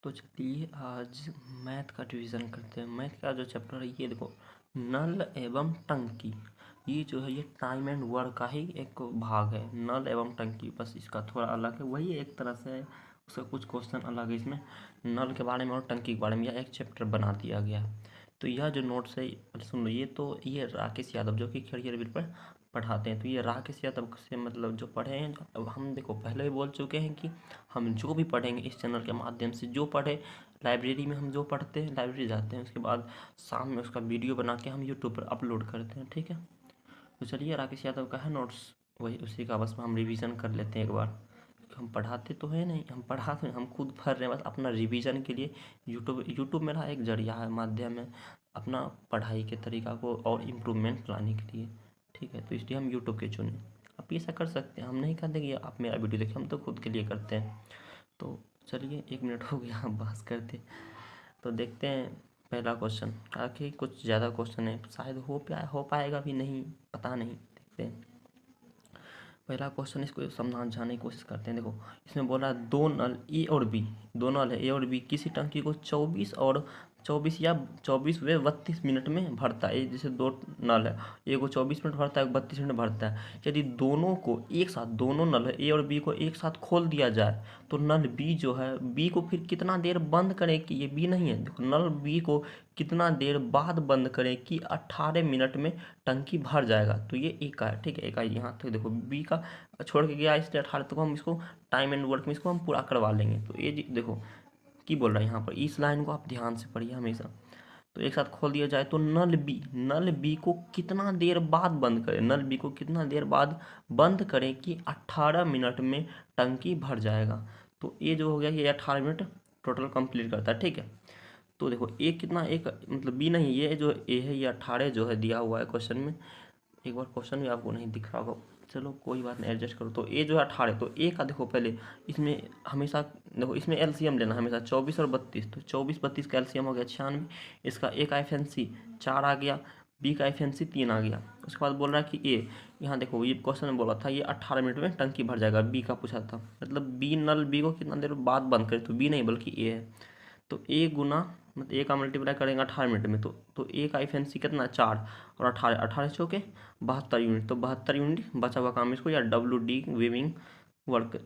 तो चलिए आज मैथ का रिवीजन करते हैं। मैथ का जो चैप्टर है ये देखो, नल एवं टंकी। ये जो है ये टाइम एंड वर्क का ही एक भाग है, नल एवं टंकी। बस इसका थोड़ा अलग है, वही एक तरह से है, उसका कुछ क्वेश्चन अलग है। इसमें नल के बारे में और टंकी के बारे में यह एक चैप्टर बना दिया गया है। तो यह जो नोट्स है सुन लो, ये राकेश यादव जो कि करियर बिल पर पढ़ाते हैं। तो ये राकेश यादव से मतलब जो पढ़े हैं, अब हम देखो पहले भी बोल चुके हैं कि हम जो भी पढ़ेंगे इस चैनल के माध्यम से, जो पढ़े लाइब्रेरी में हम जो पढ़ते हैं लाइब्रेरी जाते हैं, उसके बाद शाम में उसका वीडियो बना के हम यूट्यूब पर अपलोड करते हैं। ठीक है, तो चलिए राकेश यादव का है नोट्स, वही उसी का बस हम रिवीजन कर लेते हैं एक बार। हम पढ़ाते तो है नहीं, हम पढ़ाते हम खुद पढ़ रहे हैं, बस अपना रिवीजन के लिए। यूट्यूब मेरा एक जरिया है, माध्यम है अपना पढ़ाई के तरीका को और इम्प्रूवमेंट लाने के लिए। ठीक है, तो इसलिए हम यूट्यूब के चुने। आप ऐसा कर सकते हैं, हम नहीं कहते कि आप मेरा वीडियो देखिए, हम तो खुद के लिए करते हैं। तो चलिए 1 मिनट हो गया, हम बहस करते। तो देखते हैं पहला क्वेश्चन। आखिर कुछ ज़्यादा क्वेश्चन है, शायद हो पाएगा भी नहीं, पता नहीं, देखते हैं। पहला क्वेश्चन, इसको समझाने की कोशिश करते हैं। देखो इसमें बोला दो नल ए और बी, दो नल है ए और बी, किसी टंकी को 24 या 24 व 32 मिनट में भरता है। जैसे दो नल है, ए को 24 मिनट भरता है, 32 मिनट भरता है। यदि दोनों को एक साथ, दोनों नल है ए और बी को एक साथ खोल दिया जाए तो नल बी जो है, बी को फिर कितना देर बंद करें कि, ये बी नहीं है, देखो नल बी को कितना देर बाद बंद करें कि 18 मिनट में टंकी भर जाएगा। तो ये ए का है, ठीक है, ए का यहाँ तक देखो, बी का छोड़ के गया इसलिए 18 तक हम इसको टाइम एंड वर्क में इसको हम पूरा करवा लेंगे। तो ये देखो की बोल रहा है यहाँ पर, इस लाइन को आप ध्यान से पढ़िए हमेशा। तो एक साथ खोल दिया जाए तो नल बी को कितना देर बाद बंद करें, नल बी को कितना देर बाद बंद करें कि 18 मिनट में टंकी भर जाएगा। तो ये जो हो गया ये 18 मिनट टोटल कंप्लीट करता है। ठीक है, तो देखो ए कितना, एक मतलब बी नहीं, ये जो ए है ये 18 जो है दिया हुआ है क्वेश्चन में। एक बार क्वेश्चन भी आपको नहीं दिख रहा होगा, चलो कोई बात नहीं, एडजस्ट करो। तो ए जो है 18, तो ए का देखो पहले, इसमें हमेशा देखो इसमें एलसीएम लेना हमेशा, 24 और 32। तो 24 32 का एलसीएम हो गया 96। इसका ए का एफएनसी 4 आ गया, बी का एफएनसी 3 आ गया। उसके बाद बोल रहा है कि ए, यहाँ देखो ये क्वेश्चन में बोला था ये 18 मिनट में टंकी भर जाएगा, बी का पूछा था, मतलब बी नल बी को कितना देर बाद बंद करे, तो बी नहीं बल्कि ए है। तो ए गुना मतलब ए का मल्टीप्लाई करेंगे 18 मिनट में, तो ए का एफिशिएंसी कितना, 4 और 18 चौके 72 यूनिट। तो 72 यूनिट बचा हुआ काम इसको, या W D weaving work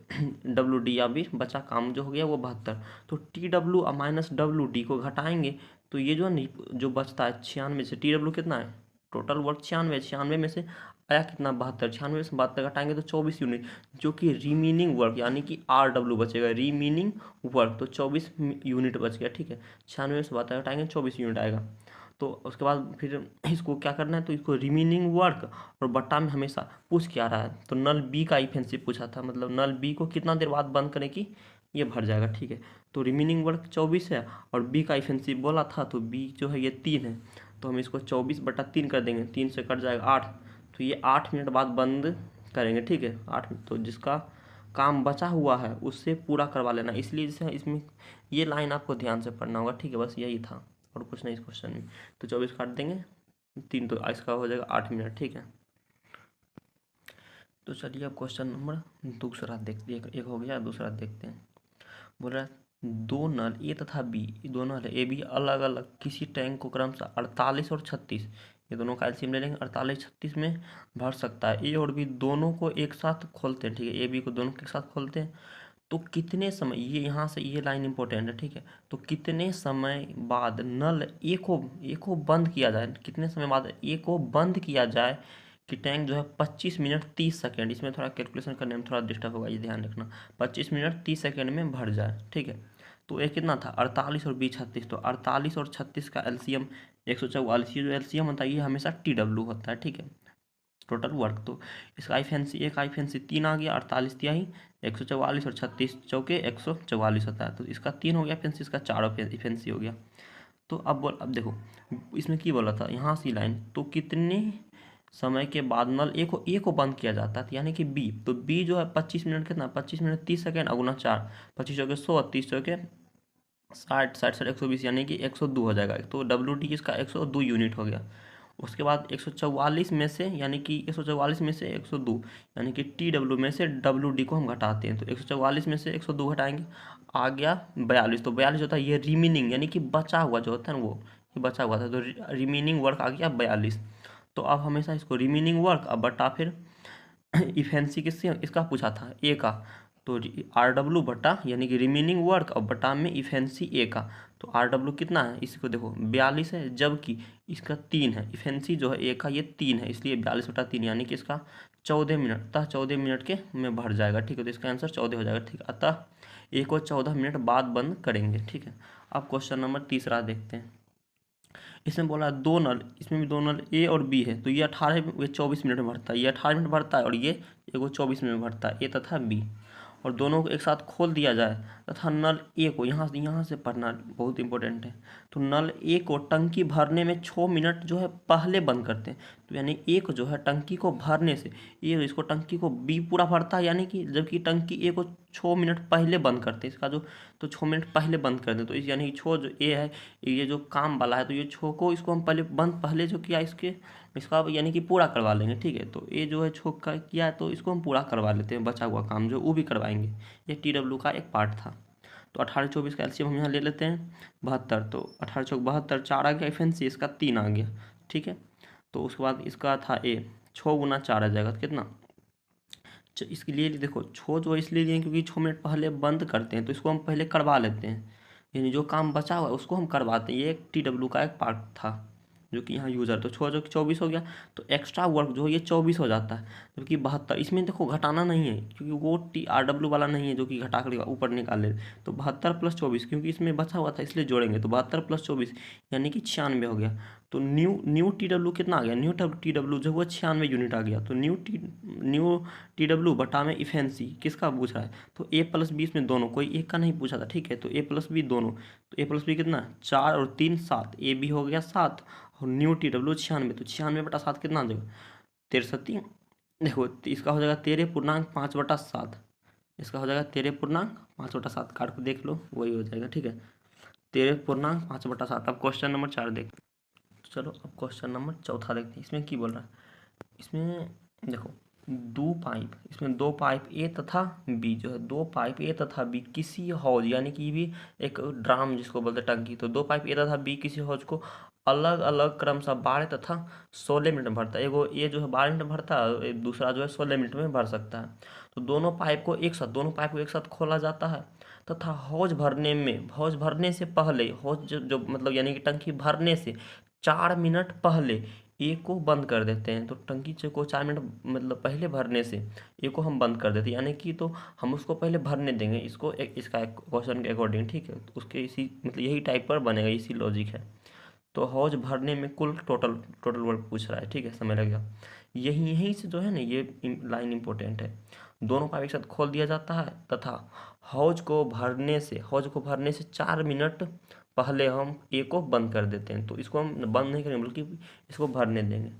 W D या भी बचा काम जो हो गया वो 72। तो T W minus W D को घटाएंगे तो ये जो है जो बचता है 96 से, टी डब्ल्यू कितना है, टोटल वर्क 96, 96 में से आया कितना 72, 96 से 72 घटाएंगे तो 24 यूनिट, जो कि रिमीनिंग वर्क यानी कि आर डब्ल्यू बचेगा, रिमीनिंग वर्क। तो 24 यूनिट बच गया। ठीक है, 96 से 72 घटाएंगे 24 यूनिट आएगा। तो उसके बाद फिर इसको क्या करना है, तो इसको रिमीनिंग वर्क और बट्टा में हमेशा पूछ क्या रहा है, तो नल बी का इफेंसिव पूछा था, मतलब नल बी को कितना देर बाद बंद करें कि ये भर जाएगा। ठीक है, तो रिमीनिंग वर्क 24 है और बी का इफेंसिव बोला था, तो बी जो है ये 3 है। तो हम इसको 24/3 कर देंगे, 3 से कट जाएगा 8। तो ये 8 मिनट बाद बंद करेंगे। ठीक है, 8 मिनट, तो जिसका काम बचा हुआ है उससे पूरा करवा लेना, इसलिए जैसे इसमें ये लाइन आपको ध्यान से पढ़ना होगा। ठीक है, बस यही था और कुछ नहीं इस क्वेश्चन में। तो 24 काट देंगे 3, तो इसका हो जाएगा 8 मिनट। ठीक है, तो चलिए अब क्वेश्चन नंबर दूसरा देखते हैं, एक हो गया, दूसरा देखते हैं। बोल रहा है दो नल ए तथा बी, दो नल ए बी अलग अलग किसी टैंक को क्रमशः 48 और 36, ये दोनों का एलसीएम ले लेंगे, 48 36 में भर सकता है। ए और बी दोनों को एक साथ खोलते हैं, ठीक है, ए बी को दोनों के साथ खोलते हैं। तो कितने समय, ये यहाँ से ये लाइन इंपॉर्टेंट है। ठीक है, तो कितने समय बाद नल ए को बंद किया जाए, कितने समय बाद ए को बंद किया जाए कि टैंक जो है 25 मिनट 30 सेकेंड, इसमें थोड़ा कैलकुलेशन करने में थोड़ा डिस्टर्ब होगा, ये ध्यान रखना, 25 मिनट 30 सेकेंड में भर जाए। ठीक है, तो ये कितना था 48 और बी 36, तो 48 और 36 का एलसीएम 144, ये जो एलसीएम होता है ये हमेशा टी डब्ल्यू होता है। ठीक है, टोटल वर्क। तो इसका आईफेंसी, एक आईफेंसी 3 आ गया, 48 तिहाई 144 और 36 चौके 144 होता है। तो इसका 3 हो गया फेंसी, इसका 4 फेंसी हो गया। तो अब देखो इसमें की बोला था यहाँ सी लाइन, तो कितने समय के बाद नल ए को बंद किया जाता है, तो यानी कि बी, तो बी जो है 25 मिनट कितना, 25 मिनट 30 सेकेंड अगुना 4, 25 चौके 100, 30 चौके 60, 60 60 120 यानी कि 102 हो जाएगा। तो डब्ल्यू डी इसका 102 यूनिट हो गया। उसके बाद 144 में से यानी कि 144 में से 102 यानी कि TW में से WD को हम घटाते हैं। तो 144 में से 102 घटाएंगे, आ गया 42। तो 42 होता है ये रिमेनिंग यानी कि बचा हुआ जो होता है ना वो, ये बचा हुआ था, तो रिमेनिंग वर्क आ गया 42। तो अब हमेशा इसको रिमेनिंग वर्क अब बटा फिर इफेंसी किससे इसका पूछा था ए का, तो RW बटा यानी कि रिमेनिंग वर्क और बटा में इफेंसी ए का। तो RW कितना है इसको देखो 42 है, जबकि इसका 3 है, इफेंसी जो है ए का ये 3 है, इसलिए 42/3 यानी कि इसका 14 मिनट, अतः 14 मिनट के में भर जाएगा। ठीक है, तो इसका आंसर 14 हो जाएगा। ठीक है, अतः ए को 14 मिनट बाद बंद करेंगे। ठीक है, अब क्वेश्चन नंबर तीसरा देखते हैं। इसमें बोला दो नल, इसमें भी दो नल ए और बी है, तो ये 18 ये 24 मिनट में भरता है, ये 18 मिनट भरता है और ये एगो 24 मिनट में भरता है, ए तथा बी। और दोनों को एक साथ खोल दिया जाए तथा नल ए को यहाँ से पढ़ना बहुत इंपॉर्टेंट है। तो नल ए को टंकी भरने में 6 मिनट जो है पहले बंद करते हैं। तो यानी ए को जो है टंकी को भरने से ये इसको टंकी को बी पूरा भरता है, यानी कि जबकि टंकी ए को 6 मिनट पहले बंद करते हैं, इसका जो तो 6 मिनट पहले बंद कर दें। तो इस यानी कि छो जो ए है ये जो काम वाला है, तो ये छो को इसको हम पहले जो किया इसका यानी कि पूरा करवा लेंगे। ठीक है, तो ये जो है छो का किया है तो इसको हम पूरा करवा लेते हैं, बचा हुआ काम जो वो भी करवाएंगे। ये TW का एक पार्ट था। तो 18-24 का एलसीएम हम यहाँ ले लेते हैं 72, तो 18-72 4 आ गया, इफेंसी इसका 3 आ गया। ठीक है, तो उसके बाद इसका था ए 6 गुना 4 आ जाएगा, तो कितना इसके लिए देखो छो जो इसलिए लिए क्योंकि 6 मिनट पहले बंद करते हैं, तो इसको हम पहले करवा लेते हैं, यानी जो काम बचा हुआ है उसको हम करवाते हैं। ये एक TW का एक पार्ट था जो कि यहाँ यूज़र, तो छो जो 24 हो गया, तो एक्स्ट्रा वर्क जो है ये 24 हो जाता है, जबकि 72 इसमें देखो घटाना नहीं है क्योंकि वो TRW वाला नहीं है जो कि घटा कर ऊपर निकाले। तो 72 + 24 क्योंकि इसमें बचा हुआ था इसलिए जोड़ेंगे, तो 72 + 24 यानी कि 96 हो गया। तो न्यू TW कितना आ गया, न्यू TW जो वो 96 यूनिट आ गया। तो न्यू TW बटा में इफेंसी किसका पूछ रहा है, तो A + B इसमें दोनों, कोई एक का नहीं पूछा था। ठीक है, तो A + B दोनों, तो A + B कितना 4 और 3 7, AB हो गया 7 और न्यू TW 96, तो 96/7 कितना आ जाएगा 63। देखो इसका हो जाएगा 13.5/7, इसका हो जाएगा 13.5/7, काट को देख लो वही हो जाएगा। ठीक है, 13.5/7। अब क्वेश्चन नंबर 4 देख, चलो अब क्वेश्चन नंबर चौथा देखते हैं। इसमें की बोल रहा है, इसमें देखो इसमें दो पाइप ए तथा बी जो है, दो पाइप ए तथा बी किसी हौज यानी कि भी एक ड्राम जिसको बोलते हैं टंकी, तो दो पाइप ए तथा बी किसी हौज को अलग अलग क्रमशः 12 तथा 16 मिनट में भरता है। एगो ये जो है 12 मिनट में भरता है, दूसरा जो है 16 मिनट में भर सकता है। तो दोनों पाइप को एक साथ खोला जाता है तथा हौज भरने से पहले हौज जो मतलब यानी कि टंकी भरने से 4 मिनट पहले ए को बंद कर देते हैं। तो टंकी को 4 मिनट मतलब पहले भरने से ए को हम बंद कर देते हैं, यानी कि तो हम उसको पहले भरने देंगे इसको इसका क्वेश्चन के अकॉर्डिंग। ठीक है, तो उसके इसी मतलब यही टाइप पर बनेगा, इसी लॉजिक है। तो हौज भरने में कुल टोटल वर्क पूछ रहा है। ठीक है, समय लगेगा। यहीं से जो है ना ये लाइन इंपॉर्टेंट है। दोनों पाइप एक साथ खोल दिया जाता है तथा हौज को भरने से 4 मिनट पहले हम ए को बंद कर देते हैं। तो इसको हम बंद नहीं करेंगे बल्कि इसको भरने देंगे।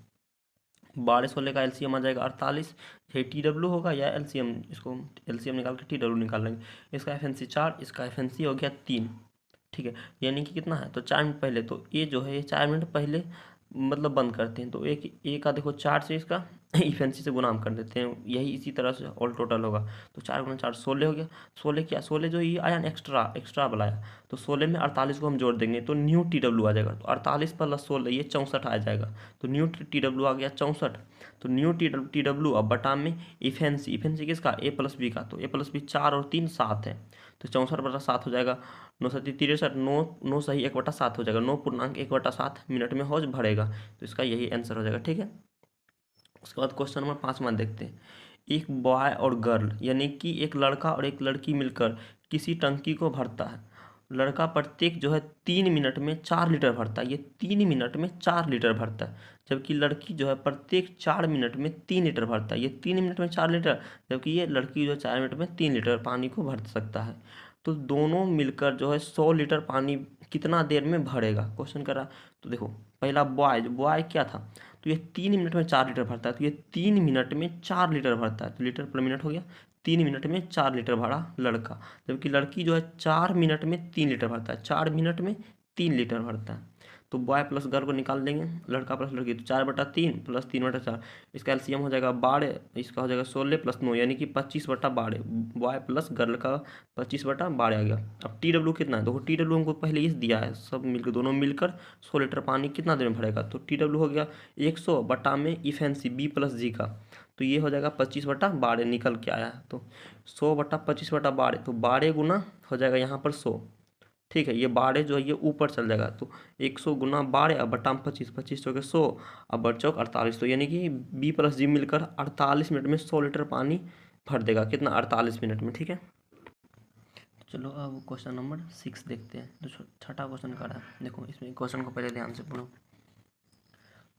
12/16 का एलसीएम आ जाएगा 48, ये TW होगा या एलसीएम, इसको एलसीएम निकाल के TW निकाल लेंगे। इसका एफएनसी 4, इसका एफएनसी हो गया 3। ठीक है, यानी कि कितना है, तो 4 मिनट पहले, तो ये जो है ये 4 मिनट पहले मतलब बंद करते हैं। तो एक ए का देखो 4 से इसका इफेंसी से गुना हम कर देते हैं, यही इसी तरह से ऑल टोटल होगा। तो 4 × 4 16 हो गया। 16 क्या 16 जो ये आया ना एक्स्ट्रा वाला आया, तो 16 में 48 को हम जोड़ देंगे तो न्यू TW आ जाएगा। तो 48 + 16 ये 64 आ जाएगा। तो न्यू TW आ गया 64। तो न्यू TW अब बटा में इफेंसी किसका A + B का, तो A + B 4 और 3 7 है, तो 64/7 हो जाएगा। 9 7 63, 9 सही 1/7 हो जाएगा, 9.1/7 मिनट में हौज भरेगा। तो इसका यही आंसर हो जाएगा। ठीक है, उसके बाद क्वेश्चन नंबर 5 देखते हैं। एक बॉय और गर्ल यानी कि एक लड़का और एक लड़की मिलकर किसी टंकी को भरता है। लड़का प्रत्येक जो है 3 मिनट में 4 लीटर भरता है, ये 3 मिनट में 4 लीटर भरता है। जबकि लड़की जो है प्रत्येक 4 मिनट में 3 लीटर भरता है, ये 3 मिनट में 4 लीटर, जबकि ये लड़की जो है 4 मिनट में 3 लीटर पानी को भर सकता है। तो दोनों मिलकर जो है 100 लीटर पानी कितना देर में भरेगा, क्वेश्चन कर रहा। तो देखो पहला बॉय क्या था, तो ये 3 मिनट में 4 लीटर भरता है, तो ये 3 मिनट में 4 लीटर भरता है, तो लीटर पर मिनट हो गया। 3 मिनट में 4 लीटर भरा लड़का, जबकि लड़की जो है 4 मिनट में 3 लीटर भरता है, 4 मिनट में 3 लीटर भरता है। तो बॉय प्लस गर्ल को निकाल देंगे, लड़का प्लस लड़की, तो 4/3 प्लस 3/4, इसका एलसीएम हो जाएगा 12, इसका हो जाएगा 16 प्लस 9 यानी कि 25/12, बॉय प्लस गर्ल का 25/12 आ गया। अब टी डब्ल्यू कितना है, देखो टी डब्ल्यू हमको पहले ही दिया है, सब मिलकर दोनों मिलकर 100 लीटर पानी कितना देर में भरेगा, तो टी डब्ल्यू हो गया 100 बटा में इफेंसी बी प्लस जी का, तो ये हो जाएगा 25/12 निकल के आया है। तो 100/25/12, तो 12 गुना हो जाएगा यहाँ पर 100, ठीक है। ये 12 जो है ये ऊपर चल जाएगा, तो 100 गुना 12 अब बटा में 25, 25 चौके 100 अब बट चौक 48, तो यानी कि बी प्लस जी मिलकर 48 मिनट में 100 लीटर पानी भर देगा, कितना 48 मिनट में, ठीक है। चलो अब क्वेश्चन नंबर 6 देखते हैं, जो छठा क्वेश्चन का रहा है। देखो इसमें क्वेश्चन को पहले ध्यान से पढ़ो।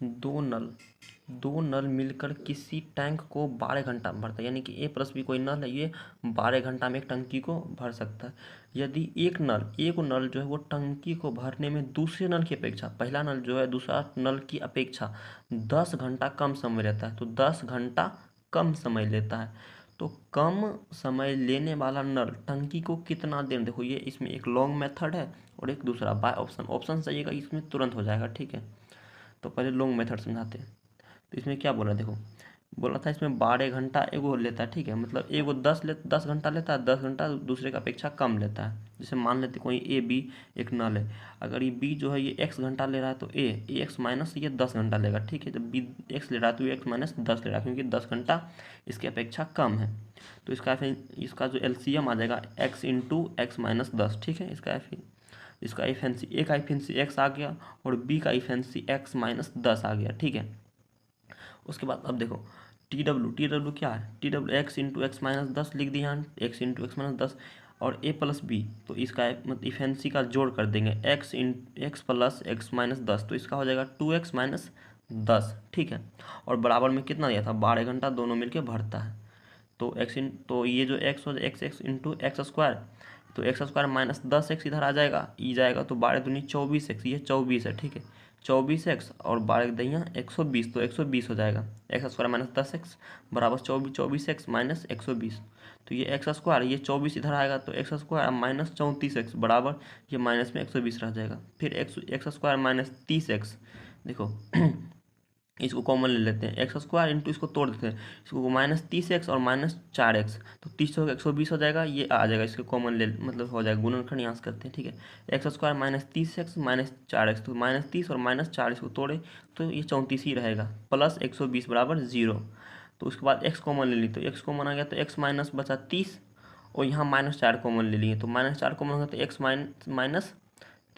दो नल मिलकर किसी टैंक को 12 घंटा में भरता है, यानी कि ए प्लस बी कोई नल है, ये 12 घंटा में एक टंकी को भर सकता है। यदि एक नल जो है वो टंकी को भरने में दूसरे नल की अपेक्षा, पहला नल जो है दूसरा नल की अपेक्षा 10 घंटा कम समय लेता है, तो 10 घंटा कम समय लेता है, तो कम समय लेने वाला नल टंकी को कितना देर, देखो ये इसमें एक लॉन्ग मेथड है और एक दूसरा बाय ऑप्शन, ऑप्शन चाहिएगा इसमें तुरंत हो जाएगा, ठीक है। तो पहले लॉन्ग मेथड समझाते हैं। तो इसमें क्या बोला, देखो बोला था इसमें 12 घंटा एगो लेता है, ठीक है, मतलब एगो 10 घंटा लेता है, 10 घंटा दूसरे की अपेक्षा कम लेता है। जैसे मान लेते कोई ए बी एक नल है, अगर ये बी जो है ये x घंटा ले रहा है, तो ए एक्स माइनस ये 10 घंटा लेगा, ठीक है। जब बी x ले रहा है तो ये x माइनस 10 ले रहा है, क्योंकि 10 घंटा इसकी अपेक्षा कम है। तो इसका जो एलसीएम आ जाएगा x इंटू एक्स माइनस 10, ठीक है। इसका इफेंसी ए का इफेंसी x आ गया और b का इफेंसी x माइनस 10 आ गया, ठीक है। उसके बाद अब देखो टी डब्ल्यू क्या है, T W x into x minus 10 लिख दिया, एक्स इंटू एक्स माइनस 10 और ए प्लस बी, तो इसका मतलब इफेंसी का जोड़ कर देंगे एक्स प्लस एक्स माइनस 10, तो इसका हो जाएगा 2x माइनस 10, ठीक है। और बराबर में कितना दिया था, 12 घंटा दोनों मिलके भरता है। तो ये जो एक्स हो जाए एक्स इंटू एक्स स्क्वायर, तो एक्स स्क्वायर माइनस 10x इधर आ जाएगा, ई जाएगा, तो 12 दूनी 24x, ये 24 है, ठीक है। 24x और 12 दैया 120, तो 120 हो जाएगा, एक्स स्क्वायर माइनस 10x बराबर 24x माइनस 120, तो ये एक्स स्क्वायर ये 24 इधर आएगा, तो एक्स स्क्वायर माइनस 34x बराबर ये माइनस में 120 रह जाएगा। फिर एक्स स्क्वायर माइनस 30x, देखो इसको कॉमन ले लेते हैं, एक्स स्क्वायर इंटू इसको तोड़ देते हैं, इसको माइनस 30x और माइनस 4x, तो 30 हो 120 हो जाएगा, ये आ जाएगा, इसके कॉमन ले मतलब हो जाएगा, गुणनखंड यहाँ से करते हैं, ठीक है। X square minus 30x minus 4x, तो माइनस 30 और माइनस 4 इसको तोड़े तो ये 34 ही रहेगा, प्लस 120 बराबर 0। तो उसके बाद x कॉमन ले ली, तो x कॉमन आ गया, तो x माइनस बचा 30 और यहाँ माइनस 4 कॉमन ले लिए, तो माइनस 4 कॉमन हो गया, तो x माइनस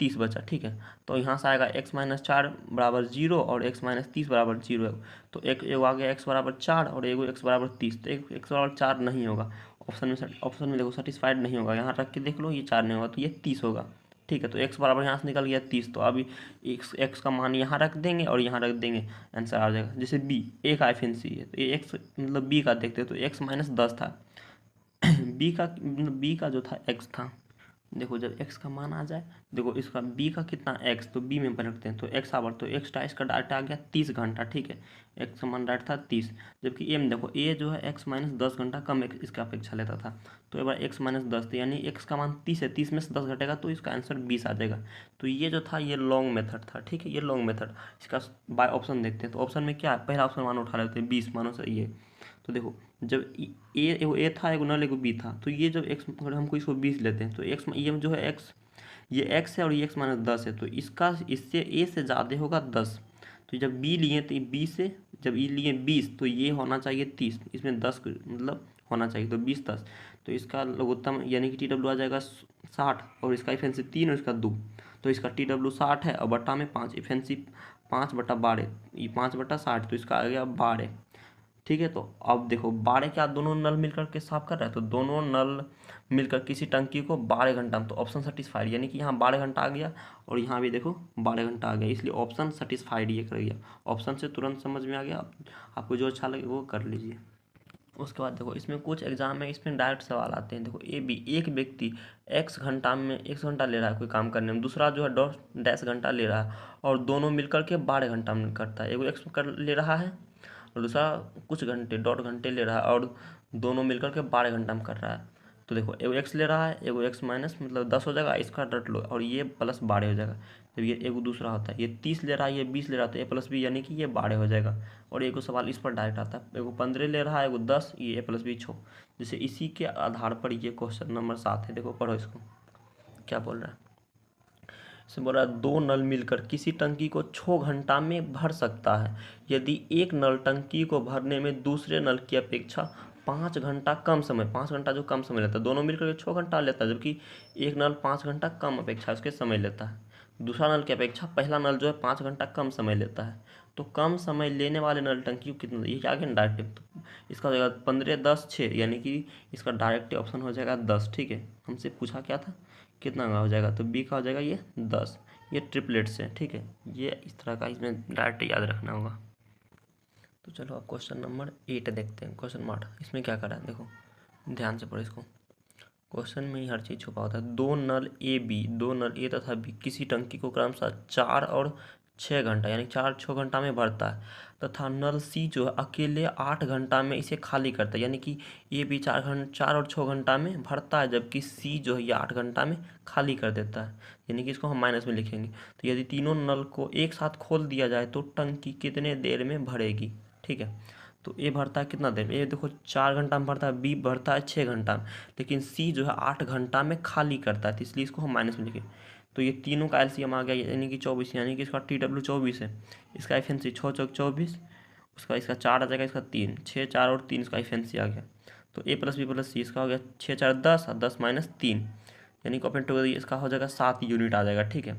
30 बचा, ठीक है। तो यहाँ से आएगा x माइनस 4 बराबर 0 और x माइनस 30 बराबर 0 है, तो एगो आ गया x बराबर 4 और एगो x बराबर 30, तो एक x बराबर 4 नहीं होगा, ऑप्शन में देखो सेटिस्फाइड नहीं होगा, यहाँ रख के देख लो ये 4 नहीं होगा, तो ये 30 होगा, ठीक है। तो x बराबर यहाँ से निकल गया 30, तो अभी x का मान यहाँ रख देंगे और यहाँ रख देंगे, आंसर आ जाएगा। जैसे b a का एफिशिएंसी है, तो ये x मतलब b का देखते हैं, तो x माइनस 10 था b का जो था x था, देखो जब x का मान आ जाए, देखो इसका b का कितना x, तो b में रखते हैं, तो x आवर, तो x इसका डायरेक्ट आ गया 30 घंटा, ठीक है। x का मान डायरेक्ट था 30, जबकि m देखो a जो है x माइनस 10 घंटा कम इसका अपेक्षा लेता था, तो एक बार x माइनस 10, तो यानी x का मान 30 है, 30 में से 10 घटेगा तो इसका आंसर 20 आ जाएगा। तो ये जो था ये लॉन्ग मेथड था, ठीक है, ये लॉन्ग मेथड। इसका बाय ऑप्शन देखते हैं, तो ऑप्शन में क्या है, पहला ऑप्शन मान उठा लेते हैं 20 मानो सही है। तो देखो जब एगो ए था एगो नल एगो बी था, तो ये जब एक्स अगर हमको इसको 20 लेते हैं, तो एक्स ये जो है एक्स ये एक्स है और ये एक्स माइनस 10 है, तो इससे ए से ज़्यादा होगा 10, तो जब बी लिए तो बी से जब ई लिए 20, तो ये होना चाहिए 30, इसमें 10 मतलब होना चाहिए, तो 20 10, तो इसका लघुत्तम यानी कि टी डब्ल्यू आ जाएगा 60 और इसका इफेंसी 3 और इसका 2, तो इसका टी डब्ल्यू 60 है और बट्टा में 5, इफेंसी 5/12, ये 5/60, तो इसका आ गया 12, ठीक है। तो अब देखो 12 क्या दोनों नल मिलकर के साफ कर रहा है, तो दोनों नल मिलकर किसी टंकी को 12 घंटा में, तो ऑप्शन सेटिस्फाइड, यानी कि यहाँ 12 घंटा आ गया और यहाँ भी देखो 12 घंटा आ गया, इसलिए ऑप्शन सेटिस्फाइड ये कर गया, ऑप्शन से तुरंत समझ में आ गया। आपको जो अच्छा लगे वो कर लीजिए। उसके बाद देखो इसमें कुछ एग्जाम है, इसमें डायरेक्ट सवाल आते हैं। देखो एक व्यक्ति x घंटा में 1 घंटा ले रहा है कोई काम करने में, दूसरा जो है डैश घंटा ले रहा है और दोनों मिलकर के 12 घंटा में करता है। एगो x कर ले रहा है और दूसरा कुछ घंटे 1.5 घंटे ले रहा है और दोनों मिलकर के 12 घंटा में कर रहा है। तो देखो एगो एक्स ले रहा है, एगो एक्स माइनस मतलब 10 हो जाएगा, इसका डट लो और ये प्लस 12 हो जाएगा। जब ये एगो दूसरा होता है, ये 30 ले रहा है, ये 20 ले रहा है, तो ए प्लस बी यानी कि ये 12 हो जाएगा। और एगो सवाल इस पर डायरेक्ट आता है, एगो 15 ले रहा है, एगो 10, ये ए प्लस बी 6। जैसे इसी के आधार पर ये क्वेश्चन नंबर 7 है। देखो पढ़ो इसको क्या बोल रहा है। इसमें बोल रहा है 2 नल मिलकर किसी टंकी को 6 घंटा में भर सकता है। यदि एक नल टंकी को भरने में दूसरे नल की अपेक्षा 5 घंटा कम समय, 5 घंटा जो कम समय लेता है, दोनों मिलकर के 6 घंटा लेता है, जबकि एक नल 5 घंटा कम अपेक्षा उसके समय लेता है। दूसरा नल की अपेक्षा पहला नल जो है 5 घंटा कम समय लेता है। तो कम समय लेने वाले नल टंकी को कितना, ये आ गया डायरेक्टिव। तो इसका हो जाएगा 15, 10, 6, यानी कि इसका डायरेक्टिव ऑप्शन हो जाएगा 10। ठीक है, हमसे पूछा क्या था, कितना का हो जाएगा, तो बी का हो जाएगा ये 10। ये ट्रिपलेट्स है। ठीक है, ये इस तरह का इसमें डायरेक्ट याद रखना होगा। तो चलो अब क्वेश्चन नंबर 8 देखते हैं। क्वेश्चन 8 इसमें क्या करा है, देखो ध्यान से पढ़ो इसको। क्वेश्चन में ही हर चीज़ छुपा होता है। दो नल ए तथा बी किसी टंकी को क्रमशः 4 और 6 घंटा यानी 4-6 घंटा में भरता है, तथा नल सी जो है अकेले 8 घंटा में इसे खाली करता है। यानी कि ए बी 4 और 6 घंटा में भरता है, जबकि सी जो है ये 8 घंटा में खाली कर देता है। यानी कि इसको हम माइनस में लिखेंगे। तो यदि तीनों नल को एक साथ खोल दिया जाए तो टंकी कितने देर में भरेगी। ठीक है, तो ए भरता है कितना देर में, ये देखो 4 घंटा में भरता है, बी भरता है 6 घंटा में, लेकिन सी जो है 8 घंटा में खाली करता है, तो इसलिए इसको हम माइनस में लिखें। तो ये तीनों का एलसीएम आ गया यानी कि 24, यानी कि इसका TW 24 है, इसका एफएनसी 6 चौक 24, उसका इसका 4 आ जाएगा, इसका 3, 6 4 और 3 इसका एफएनसी आ गया। तो ए प्लस बी प्लस सी इसका हो गया 6 4 10 और 10 माइनस 3, यानी कि ओपन टू इसका हो जाएगा 7 यूनिट आ जाएगा। ठीक है,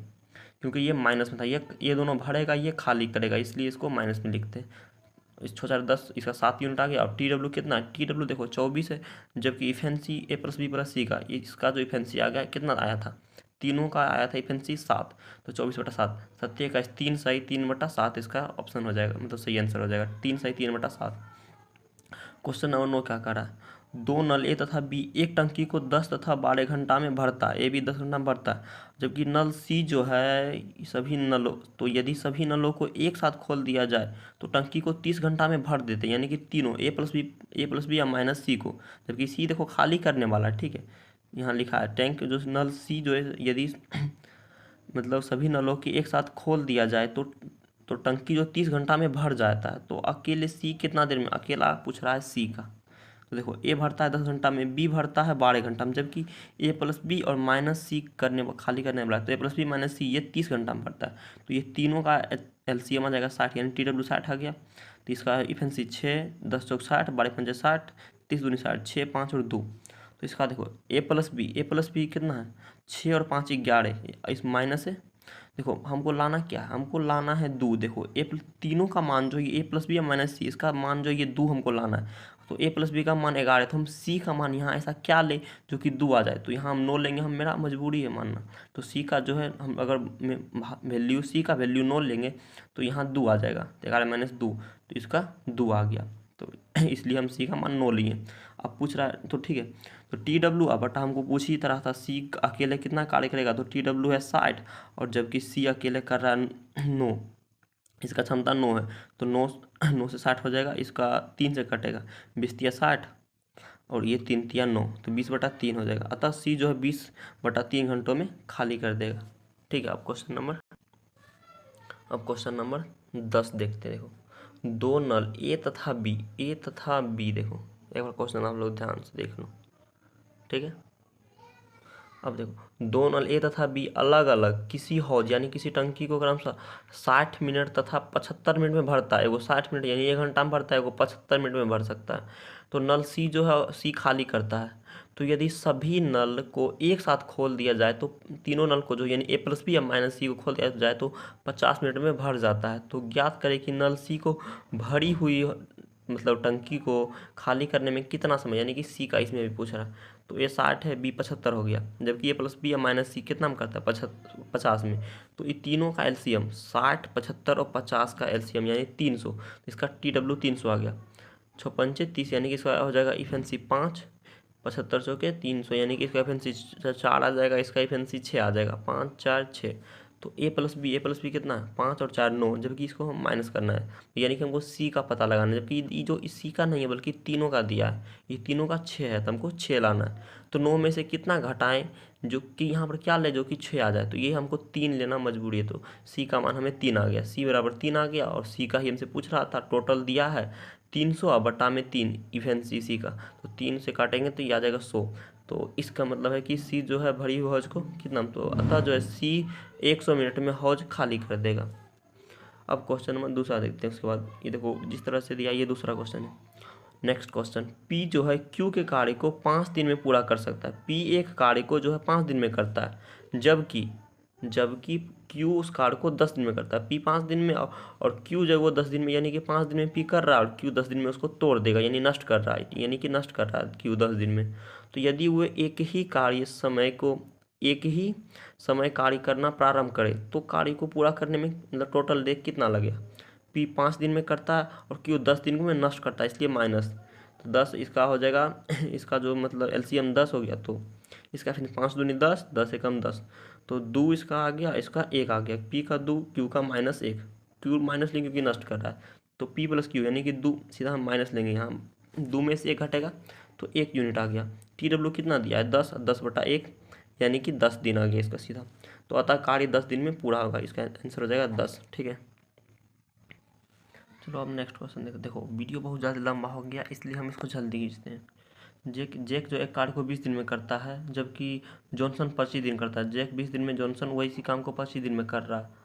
क्योंकि ये माइनस में था, ये दोनों भरेगा, ये खाली करेगा, इसलिए इसको माइनस में लिखते हैं। इस 6 4 10 इसका 7 यूनिट आ गया। और TW कितना है, TW देखो 24 है, जबकि इफेंसी ए प्लस बी प्लस सी का इसका जो इफेंसी आ गया कितना आया था, तीनों का आया था इफेंसी 7, तो 24/7, 7 का 3 सही 3/7 इसका ऑप्शन हो जाएगा, मतलब सही आंसर हो जाएगा 3 सही 3/7। क्वेश्चन नंबर 9 क्या कर रहा है, दो नल ए तथा बी एक टंकी को 10 तथा 12 घंटा में भरता है, ए भी 10 घंटा में भरता है, जबकि नल सी जो है सभी नलों, तो यदि सभी नलों को एक साथ खोल दिया जाए तो टंकी को 30 घंटा में भर देते हैं, यानी कि तीनों ए प्लस बी या माइनस सी को, जबकि सी देखो खाली करने वाला है। ठीक है, यहाँ लिखा है टैंक जो नल सी जो है यदि मतलब सभी नलों की एक साथ खोल दिया जाए तो टंकी जो 30 घंटा में भर जाता है, तो अकेले सी कितना देर में, अकेला पूछ रहा है सी का। तो देखो ए भरता है 10 घंटा में, बी भरता है 12 घंटा में, जबकि ए प्लस बी और माइनस सी खाली करने वाला है, तो ए प्लस बी माइनस सी ये 30 घंटा में भरता है। तो ये तीनों का एलसीएम आ जाएगा 60, यानी TW 60 आ गया। तो इसका इफेंसी 6 10 चौक 60 12 पंजे 60 30 दूनी 60 6 5 और 2। तो इसका देखो ए प्लस बी कितना है 6 और 5 11, इस माइनस है। देखो हमको लाना क्या है, हमको लाना है 2। देखो तीनों का मान जो ये ए प्लस बी या माइनस सी, इसका मान जो ये 2 हमको लाना है। तो ए प्लस बी का मान 11, तो हम सी का मान यहाँ ऐसा क्या ले जो कि 2 आ जाए, तो यहाँ हम 9 लेंगे, हम मेरा मजबूरी है मानना। तो सी का जो है हम अगर वैल्यू सी का वैल्यू 9 लेंगे तो यहाँ 2 आ जाएगा, तो 11 माइनस 2, तो इसका 2 आ गया। तो इसलिए हम सी का मान 9 लिए। अब पूछ रहा है तो ठीक है, तो TW अब बटा हमको पूछ ही तरह था सी अकेले कितना कार्य करेगा, तो TW है 60 और जबकि सी अकेले कर रहा है 9, इसका क्षमता 9 है, तो 9 से 60 हो जाएगा, इसका 3 से कटेगा, 20 तिया 60 और ये 3 तिया 9, तो 20/3 हो जाएगा। अतः सी जो है 20/3 घंटों में खाली कर देगा। ठीक है, अब क्वेश्चन नंबर 10 देखते हैं। देखो दो नल ए तथा बी देखो एक बार क्वेश्चन आप लोग ध्यान से देख लो। ठीक है, अब देखो दो नल ए तथा बी अलग अलग किसी हौज यानी किसी टंकी को क्रमशः 60 मिनट तथा 75 मिनट में भरता है। वो 60 मिनट यानी 1 घंटा में भरता है, वो 75 मिनट में भर सकता है। तो नल सी जो है सी खाली करता है। तो यदि सभी नल को एक साथ खोल दिया जाए तो तीनों नल को जो यानी ए प्लस बी या माइनस सी को खोल दिया जाए तो 50 मिनट में भर जाता है। तो ज्ञात करें कि नल सी को भरी हुई मतलब टंकी को खाली करने में कितना समय, यानी कि सी का इसमें भी पूछ रहा है। तो ये 60 है, बी 75 हो गया, जबकि ए प्लस बी या माइनस सी कितना में करता है 50 में। तो ये तीनों का एलसीएम 60 75 और 50 का एलसीएम यानी 300, तो इसका TW 300 आ गया। 6 पंचे 30 यानी कि इसका हो जाएगा इफेंसी 5, 75 चौके 300 यानी कि इसका इफेंसी 4 आ जाएगा, इसका इफेंसी 6 आ जाएगा, 5 4 6। तो ए प्लस बी कितना है 5 और 4 9, जबकि इसको हम माइनस करना है, यानी कि हमको सी का पता लगाना है, जबकि ये जो सी का नहीं है बल्कि तीनों का दिया है, ये तीनों का 6 है, तो हमको 6 लाना है। तो 9 में से कितना घटाएं जो कि यहाँ पर क्या ले जो कि 6 आ जाए, तो ये हमको 3 लेना मजबूरी है। तो सी का मान हमें 3 आ गया, सी बराबर 3 आ गया, और सी का ही हमसे पूछ रहा था, टोटल दिया है 300 बटा में 3 इफेंसी का, तो 3 से काटेंगे तो ये आ जाएगा 100। तो इसका मतलब है कि सी जो है भरी हुई हौज को कितना, तो अतः जो है सी 100 मिनट में हौज खाली कर देगा। अब क्वेश्चन नंबर दूसरा देखते हैं, उसके बाद ये देखो जिस तरह से दिया ये दूसरा क्वेश्चन है। नेक्स्ट क्वेश्चन, पी जो है क्यू के कार्य को 5 दिन में पूरा कर सकता है। पी एक कार्य को जो है 5 दिन में करता है, जबकि जबकि क्यू उस कार्य को 10 दिन में करता है। पी 5 दिन में और क्यू जो है वो 10 दिन में, यानी कि 5 दिन में पी कर रहा है और क्यू 10 दिन में उसको तोड़ देगा, यानी नष्ट कर रहा है, यानी कि नष्ट कर रहा है क्यू 10 दिन में। तो यदि वो एक ही समय कार्य करना प्रारंभ करे तो कार्य को पूरा करने में मतलब टोटल देख कितना लगेगा। पी 5 दिन में करता है और क्यू 10 दिन में नष्ट करता है, इसलिए माइनस, तो 10 इसका हो जाएगा इसका जो मतलब एलसीएम 10 हो गया, तो इसका फिर 5 दूनी 10, 10 एकम 10, तो 2 इसका आ गया, इसका 1 आ गया, पी का 2 क्यू का -1, क्यू माइनस लेंगे क्योंकि नष्ट कर रहा है, तो पी प्लस क्यू यानी कि 2 सीधा हम माइनस लेंगे, यहाँ 2 में से 1 घटेगा तो 1 यूनिट आ गया। टी डब्ल्यू कितना दिया है 10, 10/1 यानी कि 10 दिन आ गया इसका सीधा, तो अतः कार्य 10 दिन में पूरा होगा, इसका आंसर हो जाएगा 10। ठीक है, चलो अब नेक्स्ट क्वेश्चन देखो वीडियो बहुत ज़्यादा लंबा हो गया इसलिए हम इसको जल्दी खींचते हैं। जेक जो एक कार्य को 20 दिन में करता है, जबकि जॉनसन 25 दिन करता है। जेक 20 दिन में, जॉनसन वही इसी काम को 25 दिन में कर रहा है,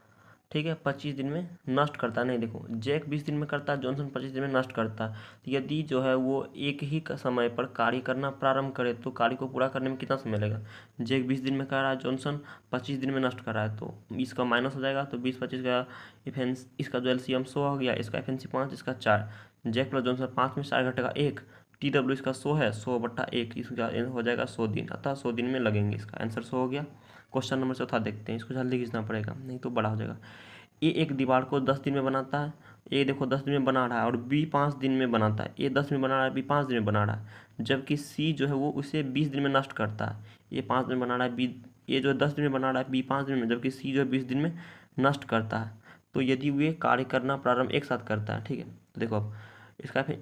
ठीक है, 25 दिन में नष्ट करता है। नहीं देखो, जेक 20 दिन में करता है, जॉनसन 25 दिन में नष्ट करता है। तो यदि जो है वो एक ही समय पर कार्य करना प्रारंभ करे तो कार्य को पूरा करने में कितना समय लगेगा। जेक 20 दिन में कर रहा है, जॉनसन 25 दिन में नष्ट कर रहा है, तो इसका माइनस हो जाएगा, तो 20-25 का इफेंस, इसका जो एलसीएम 100 हो गया, इसका एफएनसी 5, इसका 4, जेक प्लस जॉनसन 5 में 4 घटेगा 1, टी डब्ल्यू इसका 100 है, 100/1 इसका हो जाएगा 100 दिन, अतः 100 दिन में लगेंगे, इसका आंसर 100 हो गया। क्वेश्चन नंबर चौथा देखते हैं, इसको जल्दी खींचना पड़ेगा नहीं तो बड़ा हो जाएगा। ए एक दीवार को 10 दिन में बनाता है, ए देखो 10 दिन में बना रहा है, और बी 5 दिन में बनाता है। ए 10 दिन में बना रहा है, बी 5 दिन में बना रहा है, जबकि सी जो है वो उसे 20 दिन में नष्ट करता है। ए 5 दिन में बना रहा है, बी ए जो है 10 दिन में बना रहा है, बी 5 दिन में, जबकि सी जो है 20 दिन में नष्ट करता है। तो यदि वे कार्य करना प्रारंभ एक साथ करता है, ठीक है, तो देखो अब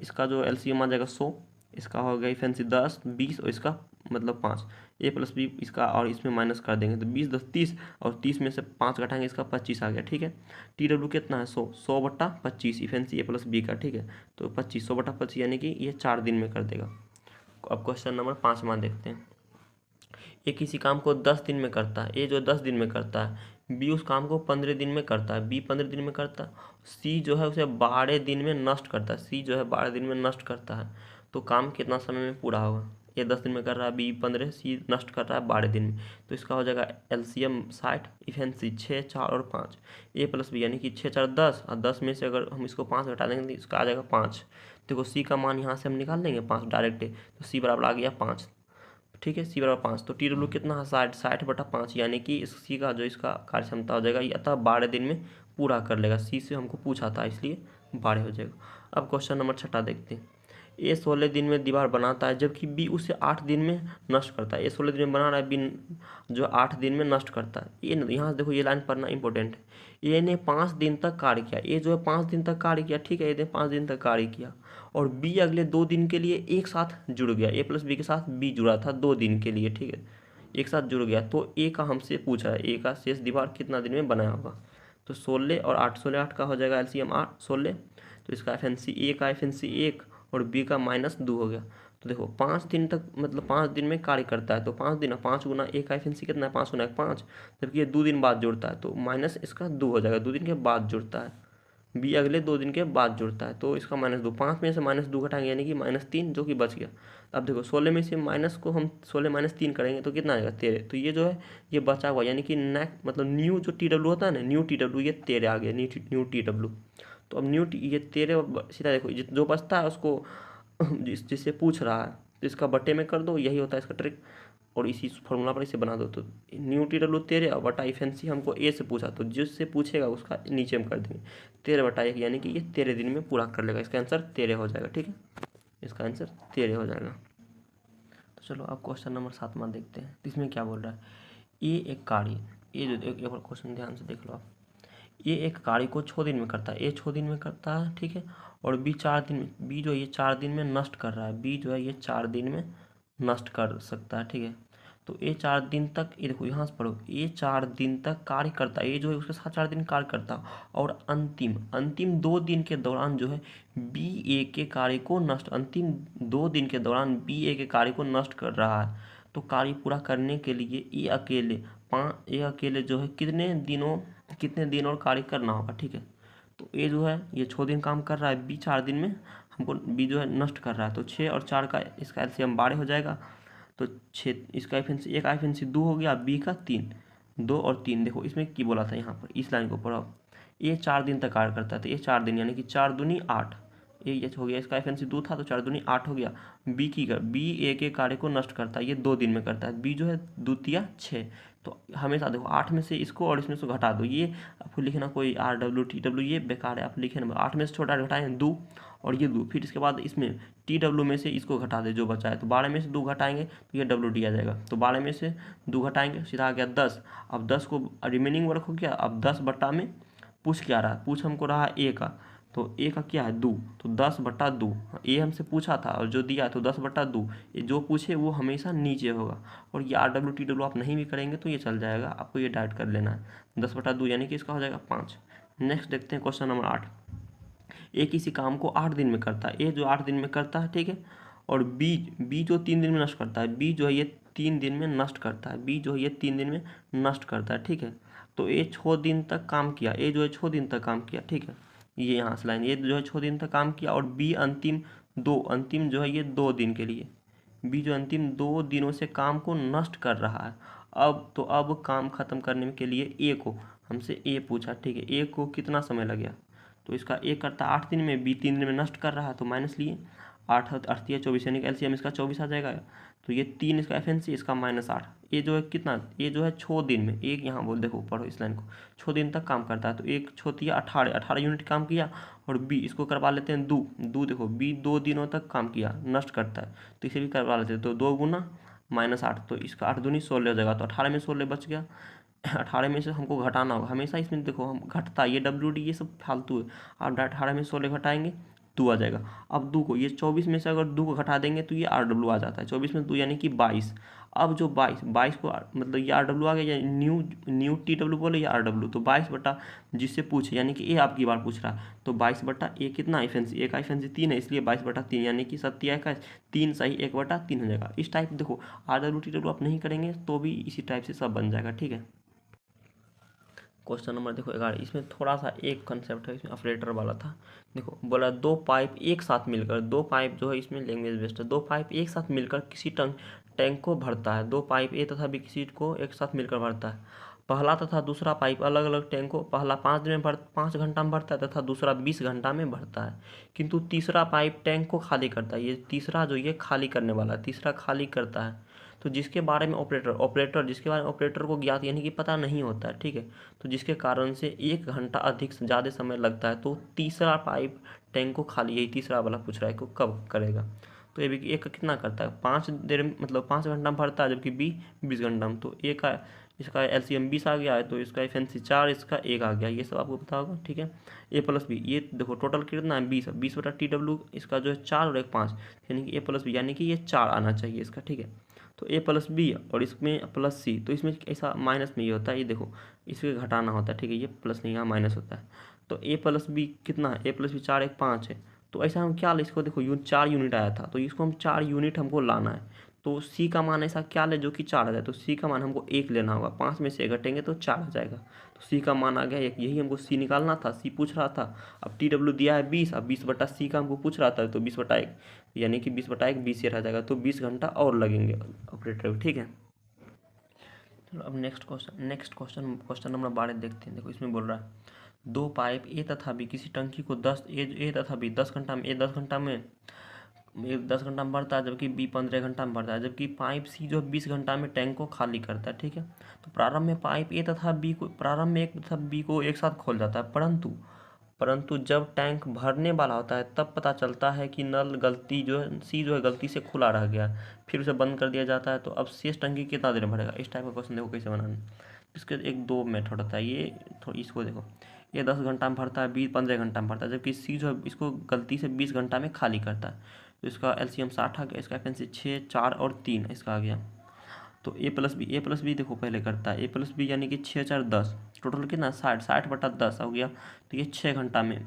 इसका जो एलसीएम आ जाएगा 100, इसका हो गया फैंसी 10, 20 और इसका मतलब 5, ए प्लस बी इसका, और इसमें माइनस कर देंगे तो 20 10 30, और 30 में से 5 घटाएंगे, इसका 25 आ गया। ठीक है, टी डब्ल्यू कितना है 100/25 इफेंसी ए प्लस बी का, ठीक है, तो 25 100/25 यानी कि ये 4 दिन में कर देगा। अब क्वेश्चन नंबर 5वां देखते हैं। ए किसी काम को 10 दिन में करता है, ए जो 10 दिन में करता है, बी उस काम को 15 दिन में करता है, बी 15 दिन में करता है, सी जो है उसे 12 दिन में नष्ट करता है, सी जो है 12 दिन में नष्ट करता है, तो काम कितना समय में पूरा होगा। ए 10 दिन में कर रहा है, बी 15, सी नष्ट कर रहा है 12 दिन में, तो इसका हो जाएगा एलसीएम 60, इफेंसी 6, 4 और 5, ए प्लस बी यानी कि 6 4 10, और 10 में से अगर हम इसको 5 घटा देंगे तो इसका आ जाएगा 5। देखो सी का मान यहाँ से हम निकाल लेंगे 5 डायरेक्ट, तो सी बराबर आ गया 5, ठीक है, सी बराबर 5, तो टी डब्ल्यू कितना है 60/5, यानी कि इस सी का जो इसका कार्य क्षमता हो जाएगा ये अतः 12 दिन में पूरा कर लेगा। सी से हमको पूछा था इसलिए 12 हो जाएगा। अब क्वेश्चन नंबर 6 देखते हैं। ए 16 दिन में दीवार बनाता है, जबकि बी उसे 8 दिन में नष्ट करता है। ए 16 दिन में बना रहा है, बी जो 8 दिन में नष्ट करता है। ये यहाँ से देखो ये लाइन पढ़ना इंपॉर्टेंट है। ए ने 5 दिन तक कार्य किया, ए जो है 5 दिन तक कार्य किया, ठीक है, ए ने 5 दिन तक कार्य किया, और बी अगले 2 दिन के लिए एक साथ जुड़ गया, ए प्लस बी के साथ बी जुड़ा था 2 दिन के लिए, ठीक है, एक साथ जुड़ गया, तो ए का हमसे पूछा है ए का शेष दीवार कितना दिन में बनाया होगा। तो 16 और 8, 16 8 का हो जाएगा एलसीएम 8 16, तो इसका एफएनसी ए का एफएनसी 1 और बी का -2 हो गया। तो देखो 5 दिन तक मतलब 5 दिन में कार्य करता है, तो 5 दिन 5 गुना ए का एफएनसी कितना है 5 गुना 5, जबकि ये 2 दिन बाद जुड़ता है, तो माइनस इसका 2 हो जाएगा, 2 दिन के बाद जुड़ता है, बी अगले 2 दिन के बाद जुड़ता है, तो इसका -2, 5 में से -2 घटाएंगे यानी कि -3 जो कि बच गया। अब देखो 16 में से माइनस को हम 16 - 3 करेंगे तो कितना आएगा 13, तो ये जो है ये बचा हुआ, यानी कि नेक मतलब न्यू जो टी डब्ल्यू होता है ना, न्यू टी डब्ल्यू ये 13 आ गया, न्यू टी डब्ल्यू। तो अब ये 13 सीधा देखो जो बचता है उसको जिससे पूछ रहा है तो इसका बटे में कर दो, यही होता है इसका ट्रिक, और इसी फॉर्मूला पर इसे बना दो। तो न्यू टी डब्ल्यू 13 और बटा इफेंसी हमको ए से पूछा, तो जिससे पूछेगा उसका नीचे हम कर देंगे 13/1, यानी कि ये 13 दिन में पूरा कर लेगा, इसका आंसर 13 हो जाएगा। ठीक है, इसका आंसर 13 हो जाएगा। तो चलो अब क्वेश्चन नंबर 7वां देखते हैं, इसमें क्या बोल रहा है। ए ये जो एक और क्वेश्चन ध्यान से देख लो आप। ये एक कार्य को 6 दिन में करता है, ए 6 दिन में करता है, ठीक है। और बी 4 दिन में, बी जो है ये 4 दिन में नष्ट कर रहा है, बी जो है ये 4 दिन में नष्ट कर सकता है, ठीक है। तो ये 4 दिन तक, ये देखो यहाँ से पढ़ो, ये 4 दिन तक कार्य करता है, ये जो है उसके साथ 4 दिन कार्य करता है, और अंतिम 2 दिन के दौरान जो है बी ए के कार्य को नष्ट, अंतिम 2 दिन के दौरान बी ए के कार्य को नष्ट कर रहा है। तो कार्य पूरा करने के लिए ये अकेले जो है कितने दिन और कार्य करना होगा, ठीक है। तो ये जो है ये 6 दिन काम कर रहा है, बी 4 दिन में हमको बी जो है नष्ट कर रहा है। तो 6 और 4 का इसका एलसीएम 12 हो जाएगा। तो 6 इसका एफिशिएंसी, एक एफिशिएंसी 2 हो गया, बी का 3, 2 और 3। देखो इसमें की बोला था, यहाँ पर इस लाइन को पढ़ो। ये 4 दिन तक कार्य करता है, तो ये 4 दिन यानी कि 4 दूनी 8, ये हो गया। इसका एफिशिएंसी 2 था तो 4 दूनी 8 हो गया। बी ए के कार्य को नष्ट करता है, ये 2 दिन में करता है, बी जो है द्वितीया 6। तो हमेशा देखो 8 में से इसको और इसमें से घटा दो, ये आपको लिखना कोई RW TW ये बेकार है, आप लिखे ना 8 में से छोटा घटाएं 2 और ये 2, फिर इसके बाद इसमें TW में से इसको घटा दे जो बचा है, तो 12 में से 2 घटाएंगे तो ये WD आ जाएगा। तो 12 में से 2 घटाएंगे सीधा आ गया 10। अब 10 को रिमेनिंग वर्क हो गया। अब 10 बट्टा में पूछ क्या रहा, पूछ हमको रहा ए का, तो ए का क्या है 2, तो 10/2। ए हमसे पूछा था और जो दिया तो 10/2, ये जो पूछे वो हमेशा नीचे होगा। और ये RW TW आप नहीं भी करेंगे तो ये चल जाएगा, आपको ये डाइट कर लेना है। 10/2 यानी कि इसका हो जाएगा 5। नेक्स्ट देखते हैं क्वेश्चन नंबर 8। ए किसी काम को 8 दिन में करता है, ए जो 8 दिन में करता है, ठीक है। और बी जो 3 दिन में नष्ट करता है, बी जो है ये 3 दिन में नष्ट करता है, बी जो है ये 3 दिन में नष्ट करता है, ठीक है। तो ए 6 दिन तक काम किया, ए जो है 6 दिन तक काम किया, ठीक है। ये यहाँ से लाइन, ये जो है 6 दिन तक काम किया, और बी अंतिम जो है ये 2 दिन के लिए, बी जो अंतिम 2 दिनों से काम को नष्ट कर रहा है। अब काम खत्म करने के लिए ए को हमसे ए पूछा, ठीक है। ए को कितना समय लग गया, तो इसका ए करता 8 दिन में, बी 3 दिन में नष्ट कर रहा है, तो माइनस लिए 8 8 या 24 यानी कि एलसीएम इसका 24 आ जाएगा। तो ये 3 इसका एफिशिएंसी, इसका -8। ये जो है कितना, ये जो है 6 दिन में, एक यहाँ बोल देखो पढ़ो इस लाइन को, 6 दिन तक काम करता है। तो एक 6 18 यूनिट काम किया, और बी इसको करवा लेते हैं 2 देखो बी 2 दिनों तक काम किया, नष्ट करता है, तो इसे भी करवा लेते हैं। तो 2 गुना -8, तो इसका 8 दूनी 16 हो जाएगा। तो 18 में 16 बच गया। 18 में से हमको घटाना होगा, हमेशा इसमें देखो हम घटता है, ये WD ये सब फालतू है। आप 18 में 16 घटाएंगे 2 आ जाएगा। अब 2 को, ये 24 में से अगर 2 को घटा देंगे तो ये RW आ जाता है, 24 में 2 यानी कि 22। अब जो 22 को मतलब ये RW आ गया, या न्यू TW बोले या RW, तो 22 जिससे पूछे, यानी कि ए आपकी बार पूछ रहा है, तो 22/ए कितना एफिशिएंसी, ए का एफिशिएंसी 3 है, इसलिए 22/3 यानी कि 3 सही 1/3 हो जाएगा। इस टाइप देखो RW TW आप नहीं करेंगे तो भी इसी टाइप से सब बन जाएगा, ठीक है। क्वेश्चन नंबर देखो 11, इसमें थोड़ा सा एक कंसेप्ट है, इसमें ऑपरेटर वाला था। देखो बोला 2 पाइप एक साथ मिलकर, 2 पाइप जो है इसमें लैंग्वेज बेस्ड है, 2 पाइप एक साथ मिलकर किसी टैंक को भरता है। 2 पाइप ए तथा बी किसी को एक साथ मिलकर भरता है। पहला तथा दूसरा पाइप अलग अलग टैंक को पहला 5 घंटा में भरता है तथा दूसरा 20 घंटा में भरता है, किंतु तीसरा पाइप टैंक को खाली करता है। ये तीसरा जो ये खाली करने वाला है, तीसरा खाली करता है। तो जिसके बारे में जिसके बारे में ऑपरेटर को ज्ञात यानी कि पता नहीं होता है, ठीक है। तो जिसके कारण से 1 घंटा अधिक से ज़्यादा समय लगता है, तो तीसरा पाइप टैंक को खाली, यही तीसरा वाला पूछ रहा है को कब करेगा। तो ए भी एक का कितना करता है, 5 देर मतलब 5 घंटा में भरता है, जबकि बी 20 घंटा में। तो ए का इसका एलसीएम 20 आ गया है, तो इसका एफिशिएंसी 4, इसका 1 आ गया, ये सब आपको पता होगा, ठीक है। A+B ये देखो टोटल कितना है 20/TW, इसका जो है 4 और 1 5, यानी कि A+B यानी कि ये 4 आना चाहिए इसका, ठीक है। तो A+B और इसमें +C, तो इसमें ऐसा माइनस में ये होता है, ये देखो इसके घटाना होता है, ठीक है। ये प्लस नहीं, यहाँ माइनस होता है। तो A+B कितना है, A+B 4 1 5 है। तो ऐसा हम क्या ले, इसको देखो 4 यूनिट आया था, तो इसको हम 4 यूनिट हमको लाना है। तो C का मान ऐसा क्या ले जो कि 4 आ जाए, तो C का मान हमको 1 लेना होगा, 5 में से 1 घटेंगे तो 4 आ जाएगा। तो C का मान आ गया 1, यही हमको C निकालना था, C पूछ रहा था। अब TW दिया है 20, अब 20/C का हमको पूछ रहा था, तो 20/1 यानी कि 20/1 20 रह जाएगा, तो 20 घंटा और लगेंगे ऑपरेटर, ठीक है। चलो अब क्वेश्चन नंबर 12 देखते हैं। देखो इसमें बोल रहा है 2 पाइप ए तथा बी किसी टंकी को 10 घंटा में, 10 घंटा में भरता है, जबकि बी 15 घंटा में भरता है, जबकि पाइप सी जो 20 घंटा में टैंक को खाली करता है, ठीक है। तो प्रारंभ में पाइप ए तथा बी को एक साथ खोल जाता है, परंतु जब टैंक भरने वाला होता है तब पता चलता है कि नल सी जो है गलती से खुला रह गया, फिर उसे बंद कर दिया जाता है। तो अब शेष टंकी कितना देर में भरेगा, इस टाइप का क्वेश्चन देखो कैसे बनाना है। इसके एक दो मेथड होता है, ये थोड़ी इसको देखो, ये 10 घंटा में भरता है, बी 15 घंटा में भरता है, जबकि सी जो है इसको गलती से 20 घंटा में खाली करता है। तो इसका एलसीएम 60 आ गया, इसका एफिशिएंसी 6, 4 और 3 इसका आ गया। तो ए प्लस बी देखो पहले करता है, ए प्लस बी यानी कि 6, 4, 10, टोटल कितना 60, 60/10 हो गया। तो ये 6 घंटा में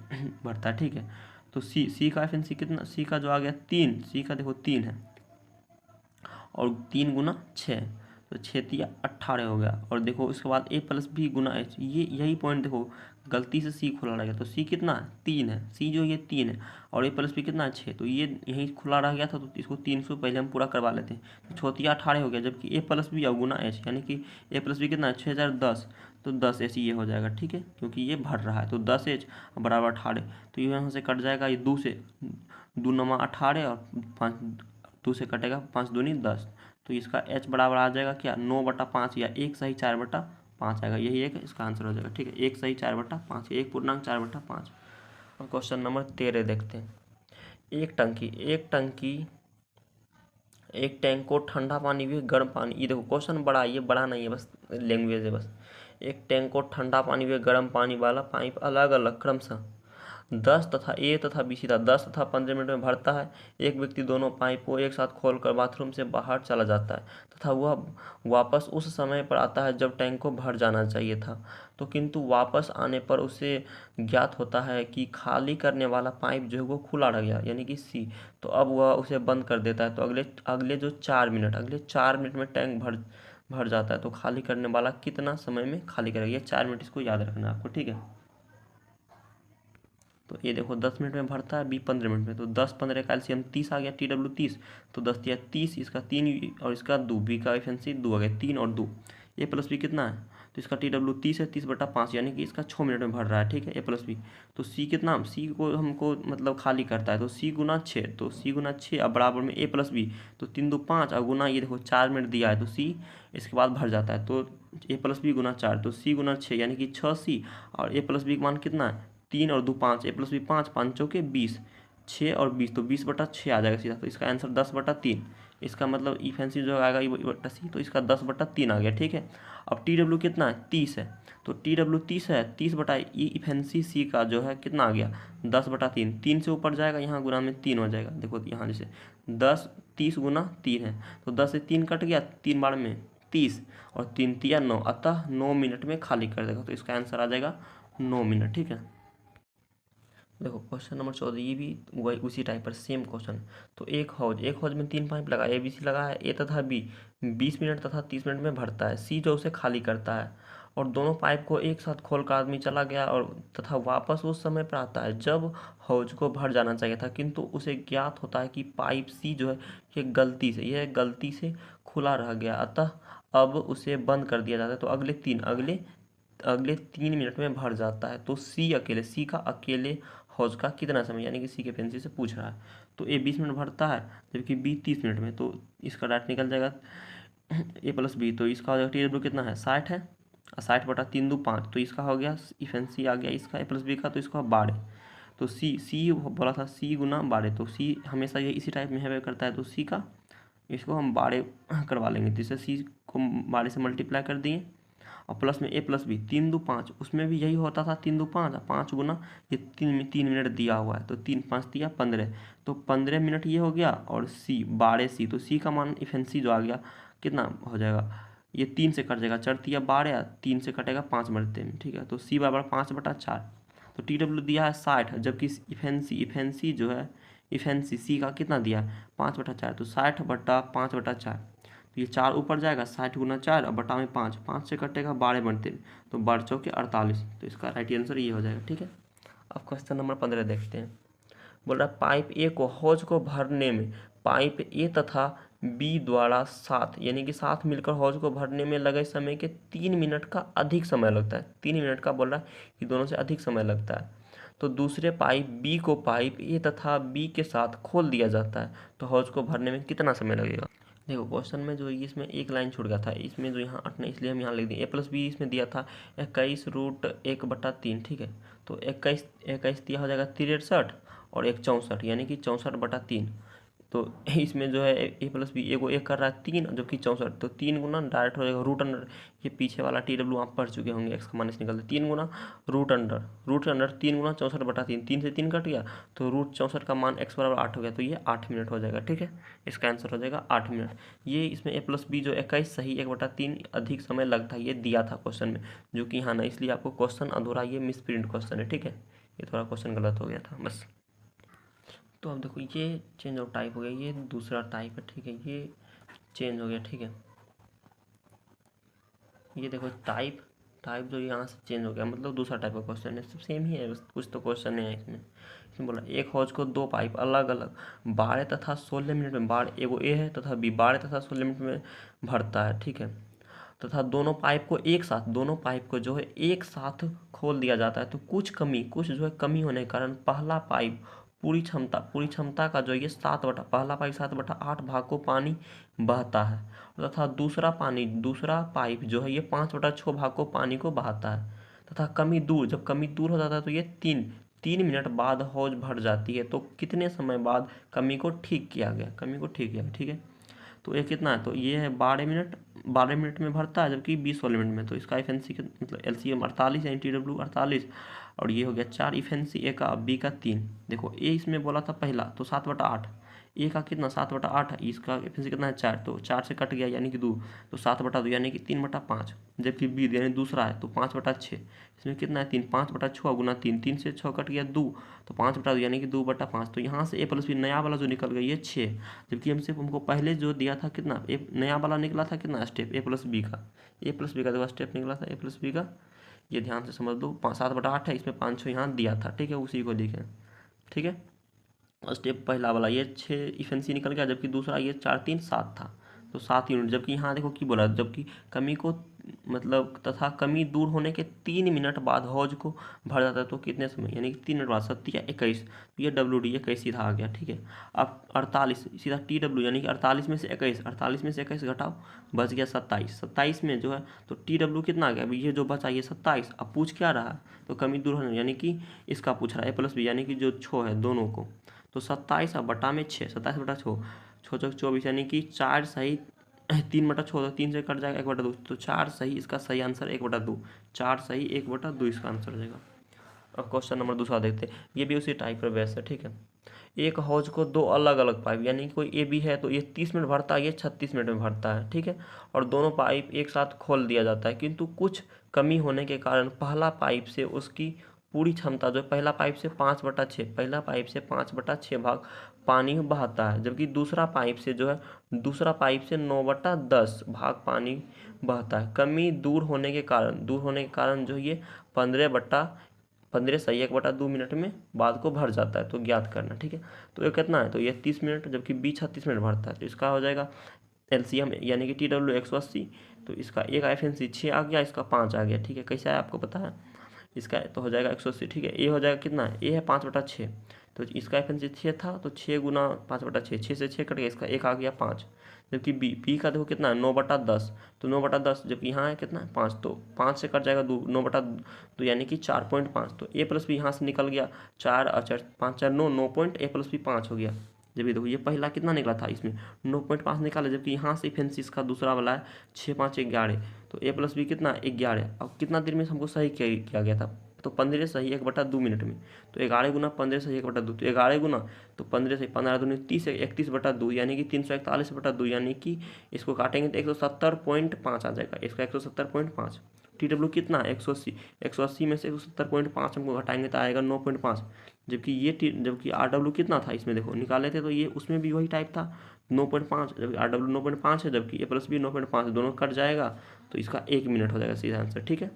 भरता है, ठीक है। तो सी का एफिशिएंसी कितना, सी का जो आ गया 3, सी का देखो 3 है, और 3 गुना 6, तो 6×3 = 18 हो गया। और देखो उसके बाद ए प्लस बी गुना एच, ये यही पॉइंट देखो गलती से सी खुला रह गया, तो सी कितना 3 है, सी जो ये 3 है, और ए प्लस बी कितना 6, तो ये यहीं खुला रह गया था, तो इसको 300 पहले हम पूरा करवा लेते हैं। तो 6×3 = 18 हो गया, जबकि ए प्लस बी और गुना एच यानी कि ए प्लस बी कितना है 6, 4, 10, तो 10 एच ये हो जाएगा, ठीक है, क्योंकि ये भर रहा है। तो 10 एच बराबर 18, तो ये यहाँ से कट जाएगा, ये 2 से 2 9 18 और 5 2 से कटेगा, 5 दूनी 10, तो इसका h बराबर आ जाएगा क्या 9/5 या 1 सही 4/5 आएगा, यही एक इसका आंसर हो जाएगा, ठीक है, 1 सही 4/5, 1 पूर्णांक 4/5। और क्वेश्चन नंबर 13 देखते हैं। एक टैंक को ठंडा पानी भी गर्म पानी, ये देखो क्वेश्चन बड़ा, ये बड़ा नहीं है, बस लैंग्वेज है बस। एक टैंक को ठंडा पानी व गर्म पानी वाला पाइप अलग अलग क्रमशः 10 तथा ए तथा बी सीधा 10 तथा 15 मिनट में भरता है। एक व्यक्ति दोनों पाइप को एक साथ खोलकर बाथरूम से बाहर चला जाता है तथा वह वापस उस समय पर आता है जब टैंक को भर जाना चाहिए था, तो किंतु वापस आने पर उसे ज्ञात होता है कि खाली करने वाला पाइप जो है वो खुला रह गया, यानी कि सी। तो अब वह उसे बंद कर देता है, तो अगले जो 4 मिनट में टैंक भर जाता है, तो खाली करने वाला कितना समय में खाली करेगा, ये 4 मिनट इसको याद रखना है आपको, ठीक है। तो ये देखो 10 मिनट में भरता है, बी 15 मिनट में, तो 10 15 का एलसीएम 30 आ गया, TW 30, तो 10 या 30, इसका 3 और इसका 2, बी का एफिशिएंसी 2 आ गया, 3 और 2। ए प्लस बी कितना है, तो इसका TW 30 है, 30/5 यानी कि इसका 6 मिनट में भर रहा है, ठीक है, ए प्लस बी। तो सी कितना, सी को हमको मतलब खाली करता है, तो सी गुना 6, तो सी गुना 6 अब बराबर में ए प्लस बी, तो 3 2 5 और गुना ये देखो 4 मिनट दिया है, तो सी इसके बाद भर जाता है, तो ए प्लस बी गुना 4, तो सी गुना 6 यानी कि 6 सी, और ए प्लस बी का मान कितना है 3 और 2 5, ए प्लस बी 5, 5 चौके 20, 6 और 20, तो 20/6 आ जाएगा सीधा, तो इसका आंसर 10/3, इसका मतलब इफेंसी जो आएगा E/C, तो इसका 10/3 आ गया, ठीक है। अब TW कितना है 30 है, तो TW 30 है, 30/E इफेंसी सी का जो है कितना आ गया 10/3, 3 से ऊपर जाएगा यहाँ गुना में 3 हो जाएगा, देखो यहाँ जैसे 10 30 गुना 3 है, तो 10 से 3 कट गया, 3 बार में 30 और 3 3 9, अतः 9 मिनट में खाली कर देगा, तो इसका आंसर आ जाएगा 9 मिनट, ठीक है। देखो क्वेश्चन नंबर 14, ये भी वही उसी टाइप पर सेम क्वेश्चन। तो एक हौज में 3 पाइप लगा, ABC लगा है, ए तथा बी 20 मिनट तथा 30 मिनट में भरता है, सी जो उसे खाली करता है, और दोनों पाइप को एक साथ खोलकर आदमी चला गया और तथा वापस उस समय पर आता है जब हौज को भर जाना चाहिए था, किंतु उसे ज्ञात होता है कि पाइप सी जो है यह गलती से खुला रह गया, अतः अब उसे बंद कर दिया जाता है, तो अगले 3 मिनट में भर जाता है। तो सी का अकेले हौज का कितना समय, यानी कि सी के फैंसी से पूछ रहा है। तो ए 20 मिनट भरता है जबकि बी 30 मिनट में, तो इसका डायरेक्ट निकल जाएगा ए प्लस बी, तो इसका हो जाएगा TW कितना है 60 है, 60/3 2 5, तो इसका हो गया इफेंसी आ गया इसका ए प्लस बी का, तो इसका 12, तो सी बोला था सी गुना 12, तो सी हमेशा ये इसी टाइप में है करता है, तो सी का इसको हम 12 करवा लेंगे, जिससे सी को 12 से मल्टीप्लाई कर दिए, और प्लस में ए प्लस बी 3 2 5, उसमें भी यही होता था 3 2 5, 5 गुना ये 3 मिनट दिया हुआ है, तो 3 5 दिया 15, तो 15 मिनट ये हो गया, और सी 12 सी, तो सी का मान इफेंसी जो आ गया कितना हो जाएगा, ये 3 से कट जाएगा, 4×3 = 12, 3 से कटेगा 5 मरते में, ठीक है, तो सी बराबर 5/4, तो TW दिया है 60, जबकि इफेंसी जो है इफेंसी सी का कितना दिया है 5/4, तो 60/5/4, तो ये 4 ऊपर जाएगा, 60 गुना 4 और बटा में 5, 5 से कटेगा 12 बनते, तो 12 चौके 48, तो इसका राइट आंसर ये हो जाएगा, ठीक है। अब क्वेश्चन नंबर 15 देखते हैं। बोल रहा है पाइप ए को हौज को भरने में पाइप ए तथा बी द्वारा साथ यानी कि साथ मिलकर हौज को भरने में लगे समय के 3 मिनट का अधिक समय लगता है, 3 मिनट का बोल रहा है कि दोनों से अधिक समय लगता है, तो दूसरे पाइप बी को पाइप ए तथा बी के साथ खोल दिया जाता है, तो हौज को भरने में कितना समय लगेगा। देखो क्वेश्चन में जो इसमें एक लाइन छूट गया था, इसमें जो यहाँ 8 नहीं, इसलिए हम यहाँ लिख दिए, ए प्लस बी इसमें दिया था 21√1/3, ठीक है, तो 21 दिया हो जाएगा 63 और 1 64, यानी कि 64/3, तो इसमें जो है ए प्लस बी एगो एक कर रहा है 3 जबकि 64, तो 3 गुना डायरेक्ट हो जाएगा रूट अंडर, ये पीछे वाला टी डब्ल्यू आप पढ़ चुके होंगे, एक्स का मान इससे निकलते 3 गुना रूट अंडर 3 गुना 64/3, 3 से 3 कट गया तो रूट 64 का मान x बराबर 8 हो गया, तो ये 8 मिनट हो जाएगा। ठीक है, इसका आंसर हो जाएगा 8 मिनट। ये इसमें ए प्लस बी जो 21 सही 1/3 अधिक समय लगता है, ये दिया था क्वेश्चन में, जो कि यहाँ ना, इसलिए आपको क्वेश्चन अधूरा, ये मिस प्रिंट क्वेश्चन है। ठीक है, ये थोड़ा क्वेश्चन गलत हो गया था बस। तो अब देखो ये चेंज ऑफ टाइप हो गया, ये दूसरा टाइप है। ठीक है, ये चेंज हो गया। ठीक है, ये देखो टाइप जो यहाँ से चेंज हो गया, मतलब दूसरा टाइप का क्वेश्चन है, सब सेम ही है, बस कुछ तो क्वेश्चन है इसमें बोला एक हौज को 2 पाइप अलग अलग 12 तथा 16 मिनट में एगो ए है तथा बी 12 तथा 16 मिनट में भरता है। ठीक है, तथा दोनों पाइप को जो है एक साथ खोल दिया जाता है, तो कुछ जो है कमी होने के कारण पहला पाइप पूरी क्षमता का जो ये पहला पाइप 7/8 भाग को पानी बहता है, तथा दूसरा पाइप जो है ये 5/6 भाग को पानी को बहाता है, तथा जब कमी दूर हो जाता है तो ये 3 मिनट बाद हौज भर जाती है। तो कितने समय बाद कमी को ठीक किया गया? ठीक है, तो ये कितना है, तो ये है 12 मिनट में भरता है, जबकि 20-16 मिनट में। तो इसका एफएनसी मतलब एलसीएम 48 यानी टीडब्ल्यू 48, और ये हो गया 4 एफएनसी ए का, बी का 3। देखो ए इसमें बोला था पहला तो 7/8, ए का कितना 7/8 है, इसका एफएनसी कितना है 4, तो 4 से कट गया यानी कि 2, तो 7/2 यानी कि 3/5, जबकि बी यानी दूसरा है तो 5/6, इसमें कितना है 3, 5/6 गुना 3, 3 से 6 कट गया 2, तो 5/2 यानी कि 2/5। तो यहाँ से ए प्लस बी नया वाला जो निकल गया ये 6, जबकि हमको पहले जो दिया था कितना नया वाला निकला था कितना स्टेप ए प्लस बी का देखो स्टेप निकला था ए प्लस बी का, ये ध्यान से समझ लो। 7/8 है, इसमें 5 6 यहाँ दिया था। ठीक है, उसी को लिखें। ठीक है, स्टेप पहला वाला ये 6 इफेंसी निकल गया, जबकि दूसरा ये 4 3 7 था, तो 7 यूनिट। जबकि यहाँ देखो की बोला, जबकि कमी को मतलब तथा कमी दूर होने के 3 मिनट बाद हौज को भर जाता है, तो कितने समय यानी कि 3 मिनट बाद 7 या 21, तो ये WD 21 सीधा आ गया। ठीक है, अब 48 सीधा TW यानी कि 48 में से 21 घटाओ, बच गया 27 में जो है तो TW कितना आ गया, अभी ये जो बचा ये 27। अब पूछ क्या रहा है, तो कमी दूर होने यानी कि इसका पूछ रहा है ए प्लस बी यानी कि जो 6 है दोनों को, तो 27 अब बटा में 6, 27/6, 6 यानी कि 4 सही 3/6, तो 3 से कट जाएगा 1/2, तो 4 सही, इसका सही आंसर 1/2, 4 सही 1/2 इसका आंसर हो जाएगा। अब क्वेश्चन नंबर दूसरा देखते हैं, ये भी उसी टाइप पर बेस है। ठीक है, एक हौज को 2 अलग अलग पाइप यानी कि कोई ए बी है तो ये 30 मिनट भरता है, ये 36 मिनट में भरता है। ठीक है, और दोनों पाइप एक साथ खोल दिया जाता है, किंतु कुछ कमी होने के कारण पहला पाइप से उसकी पूरी क्षमता जो पहला पाइप से 5/6 भाग पानी बहाता है, जबकि दूसरा पाइप से 9/10 भाग पानी बहता है। कमी दूर होने के कारण जो ये 15 सही 1/2 मिनट में बाद को भर जाता है, तो ज्ञात करना। ठीक है, तो ये कितना है, तो ये 30 मिनट, जबकि बी 36 मिनट भरता है, तो इसका हो जाएगा एलसीएम यानी कि TW 180, तो इसका एक एफएनसी 6 आ गया, इसका 5 आ गया। ठीक है, कैसा है आपको पता है इसका, तो हो जाएगा 180। ठीक है, ए हो जाएगा कितना है, ए है 5/6, तो इसका एफएनसी 6 था, तो 6 गुना 5/6, 6 से 6 कट गया, इसका एक आ गया 5, जबकि बी का देखो कितना है 9/10, तो 9/10, जबकि यहाँ है कितना है 5, तो 5 से कट जाएगा 2, 9/2 यानी कि 4.5, तो ए प्लस बी यहाँ से निकल गया 4 और 4 5 4 9 पॉइंट ए प्लस बी 5 हो गया। जब ये देखो ये पहला कितना निकला था, इसमें 9.5 निकाला, जबकि यहाँ से फेंसिस का दूसरा वाला है 6 5 11, तो ए प्लस बी कितना 11। अब कितना देर में हमको सही किया गया था, तो 15 सही 1/2 मिनट में, तो 11 गुना 15 सही 1/2, तो 11 गुना तो 15 सही 15 दूनी 30 31/2 यानी कि 341/2, यानी कि इसको काटेंगे तो 170.5 आ जाएगा, इसका 170.5। TW कितना है 180 में से 170.5 हमको घटाएंगे तो आएगा 9.5, जबकि RW कितना था इसमें देखो निकाले थे, तो ये उसमें भी वही टाइप था 9.5, जबकि RW 9.5 है, जबकि ए प्लस बी 9.5, दोनों कट जाएगा, तो इसका 1 मिनट हो जाएगा सीधा आंसर। ठीक है,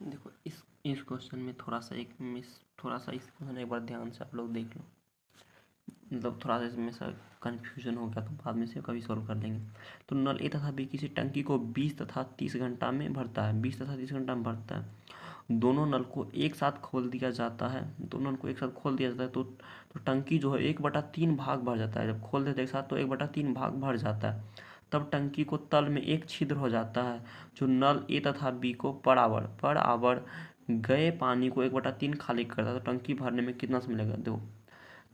देखो इस क्वेश्चन में थोड़ा सा इस क्वेश्चन एक बार ध्यान से आप लोग देख लो, मतलब थोड़ा सा इसमें सा कन्फ्यूजन हो गया तो बाद में से कभी सॉल्व कर लेंगे। तो नल ए तथा बी किसी टंकी को 20 तथा 30 घंटा में भरता है, 20 तथा 30 घंटा में भरता है। दोनों नल को एक साथ खोल दिया जाता है, तो टंकी जो है 1/3 भाग भर जाता है। जब खोल देते एक साथ तो 1/3 भाग भर जाता है, तब टंकी को तल में एक छिद्र हो जाता है जो नल ए तथा बी को पर आवर गए पानी को 1/3 खाली करता है। तो टंकी भरने में कितना समय लगेगा देखो,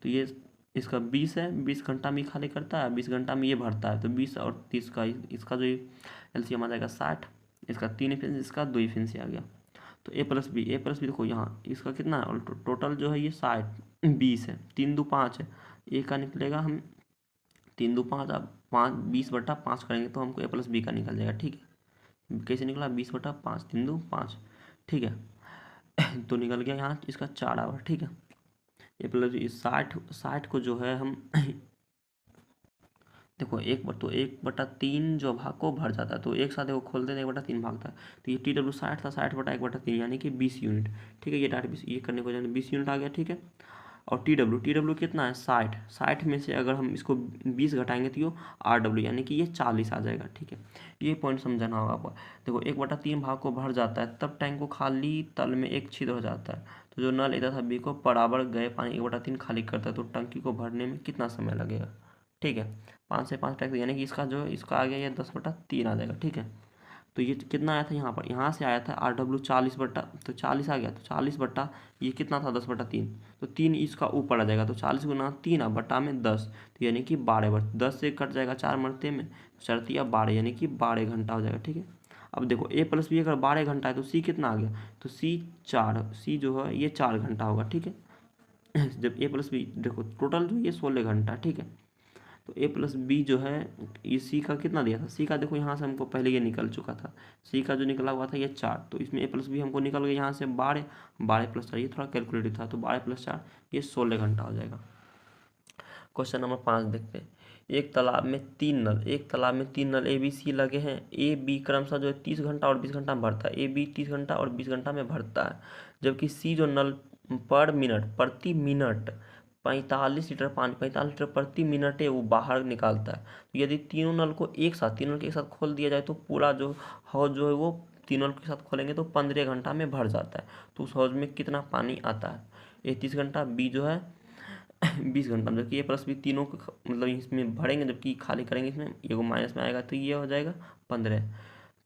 तो ये इसका 20 है, 20 घंटा में खाली करता है, 20 घंटा में ये भरता है, तो 20 और 30 का इसका जो एलसीएम आ जाएगा 60। इसका 3 एफिशिएंसी, इसका 2 एफिशिएंसी आ गया। तो ए प्लस बी देखो यहाँ इसका कितना है, और टोटल जो है ये 60 20 है, 3 2 5 है, ए का निकलेगा हम 3 2 5, अब 5 20/5 करेंगे तो हमको ए+बी का निकल जाएगा। ठीक है, कैसे निकला, 20/5, 3 2 5। ठीक है तो निकल गया यहाँ इसका 4 आवर। ठीक है, ए+बी 60 को जो है हम देखो 1/3 जो भाग को भर जाता है, तो एक साथ देखो खोलते हैं 1/3 भागता है, तो ये TW 60 था, 60/1/3 यानी कि 20 यूनिट। ठीक है, ये डायरेक्ट 20 ये करने को जाने 20 यूनिट आ गया। ठीक है, और TW कितना है 60 में से अगर हम इसको 20 घटाएंगे तो ये RW यानी कि ये 40 आ जाएगा। ठीक है, ये पॉइंट समझना होगा आपको। देखो 1/3 भाग को भर जाता है, तब टैंक को खाली तल में एक छिद्र हो जाता है, तो जो नल इधर था बी को बराबर गए पानी 1/3 खाली करता है, तो टंकी को भरने में कितना समय लगेगा। ठीक है, 5 से 5 टैक्स यानी कि इसका जो है इसका आ गया ये 10/3 आ जाएगा। ठीक है, तो ये कितना आया था यहाँ पर, यहाँ से आया था RW 40 तो 40 आ गया, तो 40 ये कितना था 10/3, तो 3 इसका ऊपर आ जाएगा, तो 40 गुना 3 अब बटा में 10, तो यानी कि 12 से कट जाएगा 4 मरते में, 4×3 12 यानी कि 12 घंटा हो जाएगा। ठीक है, अब देखो ए+बी अगर 12 घंटा है तो सी कितना आ गया, तो सी जो है ये 4 घंटा होगा। ठीक है जब ए+बी देखो टोटल जो ये 16 घंटा। ठीक है, तो ए+बी जो है ये सी का कितना दिया था, सी का देखो यहाँ से हमको पहले ये निकल चुका था, सी का जो निकला हुआ था ये 4, तो इसमें ए+बी हमको निकल गया यहाँ से 12 + 4, ये थोड़ा कैलकुलेटिव था, तो 12 + 4 ये 16 घंटा हो जाएगा। क्वेश्चन नंबर 5 देखते हैं। एक तालाब में 3 नल ABC लगे हैं। ए बी क्रमशः जो है 30 घंटा और 20 घंटा में भरता है, ए बी 30 घंटा और 20 घंटा में भरता है, जबकि सी जो नल प्रति मिनट 45 लीटर पानी 45 लीटर प्रति मिनट है वो बाहर निकालता है। तो यदि तीनों नल के एक साथ खोल दिया जाए तो पूरा जो हौज जो है वो तीनों नल के साथ खोलेंगे तो 15 घंटा में भर जाता है। तो उस हौज में कितना पानी आता है, ए 30 घंटा, बी जो है 20 घंटा, जबकि ए+बी तीनों को मतलब इसमें भरेंगे जबकि खाली करेंगे, इसमें ये माइनस में आएगा तो ये हो जाएगा 15।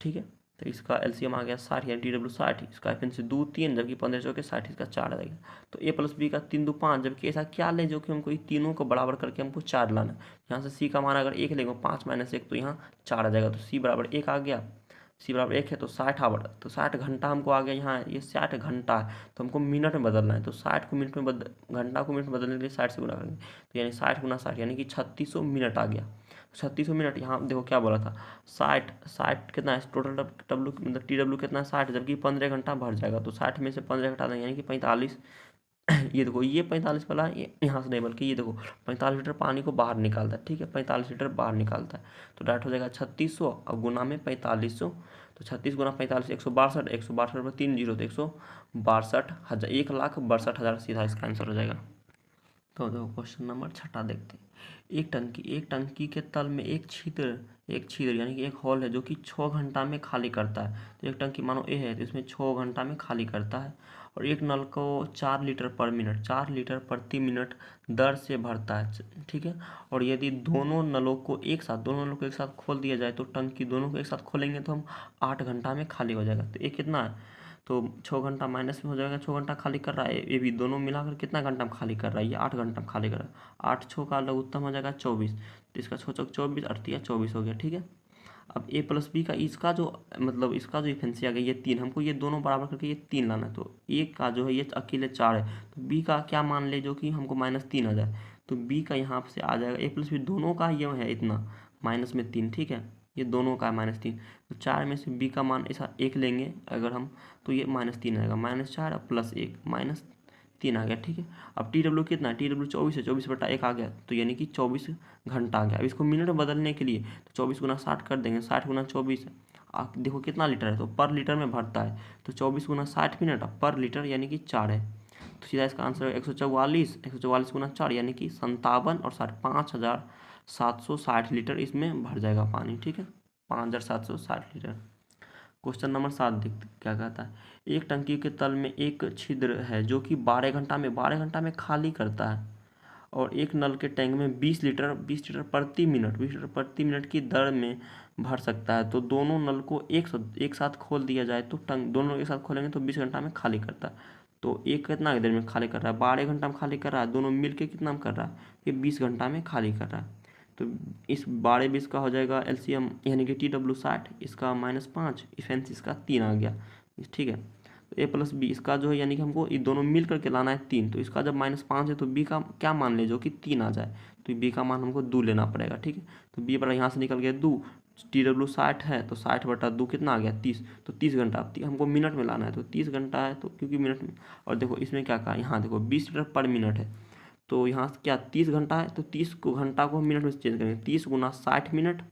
ठीक है, तो इसका एलसीएम आ गया 60 यानी TW 60, इसका एफिशिएंसी 2 3, जबकि 15 चौके 60, इसका 4 आ जाएगा। तो ए+बी का 3 2 5, जबकि ऐसा क्या ले जो कि हमको ये तीनों को बराबर करके हमको 4 लाना है। यहाँ से सी का मान अगर 1 लेंगे 5 - 1 तो यहाँ 4 आ जाएगा, तो सी बराबर 1 आ गया, सी बराबर 1 है तो 60 आवर, तो 60 घंटा हमको आ गया। यहाँ ये 60 घंटा है तो हमको मिनट में बदलना है, तो 60 को मिनट में घंटा को मिनट में बदलने के लिए 60 से गुना करेंगे, तो यानी 60 गुना 60 यानी कि 3600 मिनट आ गया। 3600 मिनट, यहाँ देखो क्या बोला था 60 कितना है टोटल डब्ल्यू मतलब TW कितना है 60, जबकि 15 घंटा भर जाएगा, तो 60 में से 15 घटा देंगे यानी कि 45। ये देखो ये 45 वाला ये यहाँ से नहीं बल्कि ये देखो 45 लीटर पानी को बाहर निकालता है। ठीक है, 45 लीटर बाहर निकालता है, तो डायरेक्ट हो जाएगा 3600 और गुना में 4500, तो 36 गुना 45 162, 162 पर 3 जीरो तो 162,000, 1,62,000 सीधा इसका आंसर हो जाएगा। तो देखो क्वेश्चन नंबर 6 देखते हैं। एक टंकी के तल में एक छिद्र यानी कि एक होल है जो कि 6 घंटा में खाली करता है। तो एक टंकी मानो ए है तो इसमें 6 घंटा में खाली करता है, और एक नल को 4 लीटर प्रति मिनट दर से भरता है। ठीक है, और यदि दोनों नलों को एक साथ खोल दिया जाए तो टंकी दोनों को एक साथ खोलेंगे तो हम 8 घंटा में खाली हो जाएगा। तो ये कितना है, तो 6 घंटा माइनस में हो जाएगा, 6 घंटा खाली कर रहा है, ये भी दोनों मिलाकर कितना घंटा में खाली कर रहा है, ये 8 घंटा में खाली कर रहा है। 8 6 का लघुत्तम हो जाएगा 24, तो इसका 6 चौक 24 अड़तिया 24 हो गया। ठीक है, अब ए+बी का इसका जो मतलब इसका जो इफिशिएंसी आ गया ये 3, हमको ये दोनों बराबर करके ये 3 लाना है, तो ए का जो है ये अकेले 4 है, तो बी का क्या मान ले जो कि हमको -3 आ जाए, तो बी का यहाँ से आ जाएगा ए+बी दोनों का ये है इतना -3। ठीक है, ये दोनों का है -3, तो 4 में से बी का मान ऐसा 1 लेंगे अगर हम, तो ये -3 आएगा, -4 +1 -3 आ गया। ठीक है, अब TW कितना है, TW 24 है, 24/1 आ गया, तो यानी कि 24 घंटा आ गया। अब इसको मिनट में बदलने के लिए तो 24 गुना 60 कर देंगे, 60 गुना 24 आप देखो कितना लीटर है, तो पर लीटर में भरता है, तो 24 गुना 60 मिनट पर लीटर यानी कि 4 है, तो सीधा इसका आंसर है 144 गुना 4 यानी कि 57 और 60 5,760 लीटर इसमें भर जाएगा पानी। ठीक है, 5,760 लीटर। क्वेश्चन नंबर 7 देखते क्या कहता है। एक टंकी के तल में एक छिद्र है जो कि 12 घंटा में खाली करता है, और एक नल के टैंक में 20 लीटर प्रति मिनट की दर में भर सकता है। तो दोनों नल को एक साथ खोल दिया जाए तो दोनों एक साथ खोलेंगे तो 20 घंटा में खाली करता है। तो एक कितना देर में खाली कर रहा है, 12 घंटा में खाली कर रहा है, दोनों मिल के कितना में कर रहा है, ये 20 घंटा में खाली कर रहा है। तो इस 12-20 का हो जाएगा एलसीएम यानी कि TW60, इसका -5, इफेंसी इसका 3 आ गया, ठीक है। तो A+B इसका जो है यानी कि हमको ये दोनों मिल करके लाना है 3, तो इसका जब -5 है तो B का क्या मान ले जो कि 3 आ जाए, तो B का मान हमको 2 लेना पड़ेगा, ठीक है। तो B बड़ा यहाँ से निकल गया 2, TW60 है तो 60/2 कितना आ गया 30, तो 30 घंटा। अब हमको मिनट में लाना है तो 30 घंटा है तो क्योंकि मिनट में, और देखो इसमें क्या कहा, यहाँ देखो 20 लीटर पर मिनट है, तो यहाँ से क्या 30 घंटा है तो 30 को घंटा को मिनट में चेंज करेंगे, 30 गुना 60 मिनट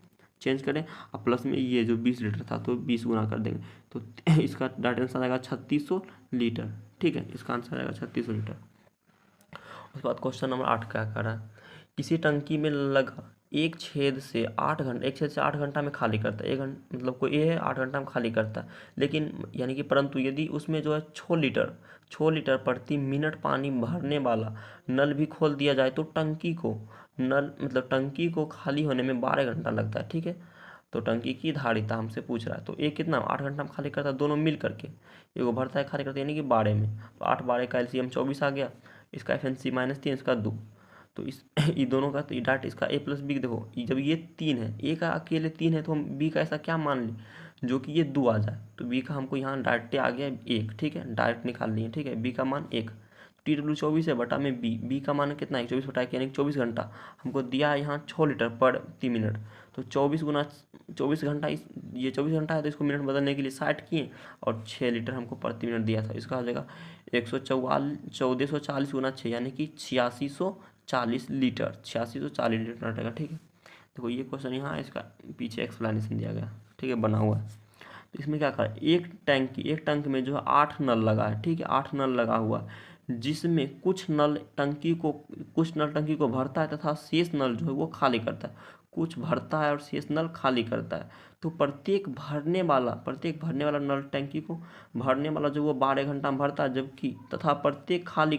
चेंज करें, और प्लस में ये जो 20 लीटर था तो 20 गुना कर देंगे, तो इसका डाटा आंसर आएगा 3600 लीटर, ठीक है। इसका आंसर आएगा 3600 लीटर। उसके बाद क्वेश्चन नंबर 8 क्या कर रहा है, किसी टंकी में लगा एक छेद से 8 घंटा में खाली करता है, 1 घंटा मतलब कोई ये है 8 घंटा में खाली करता है, लेकिन यानी कि परंतु यदि उसमें जो है 6 लीटर प्रति मिनट पानी भरने वाला नल भी खोल दिया जाए तो टंकी को खाली होने में 12 घंटा लगता है, ठीक है। तो टंकी की धारिता हमसे पूछ रहा है, तो एक कितना 8 घंटा में खाली करता है, दोनों मिल करके, एगो भरता है खाली करता है यानी कि 12 में, तो 8-12 का एलसीएम 24 आ गया, इसका एफएनसी -3, इसका 2, तो इस ये दोनों का तो डाट इसका A+B देखो, जब ये 3 है, ए का अकेले 3 है तो हम B का ऐसा क्या मान लें जो कि ये 2 आ जाए, तो B का हमको यहाँ डायरेक्ट आ गया 1, ठीक है, डायरेक्ट निकाल लिए, ठीक है। B का मान 1, TW 24 है बटा में B का मान कितना है 24/1 यानी 24 घंटा हमको दिया है यहाँ 6 लीटर प्रति मिनट, तो 24 गुना 24 घंटा, ये 24 घंटा है तो इसको मिनट बदलने के लिए 60 किए और 6 लीटर हमको प्रति मिनट दिया था, इसका हो जाएगा 1440 गुना 6 यानी कि 8640 लीटर, 8640 लीटर हटेगा, ठीक है। देखो ये क्वेश्चन यहाँ इसका पीछे एक्सप्लेनेशन दिया गया, ठीक है, बना हुआ है। तो इसमें क्या करा, एक टैंक में जो है 8 नल लगा है, ठीक है, 8 नल लगा हुआ है, जिसमें कुछ नल टंकी को भरता है तथा शेष नल जो है वो खाली करता है, कुछ भरता है और शेष नल खाली करता है। तो प्रत्येक भरने वाला नल टंकी को भरने वाला जो वो 12 घंटा में भरता है, जबकि तथा प्रत्येक खाली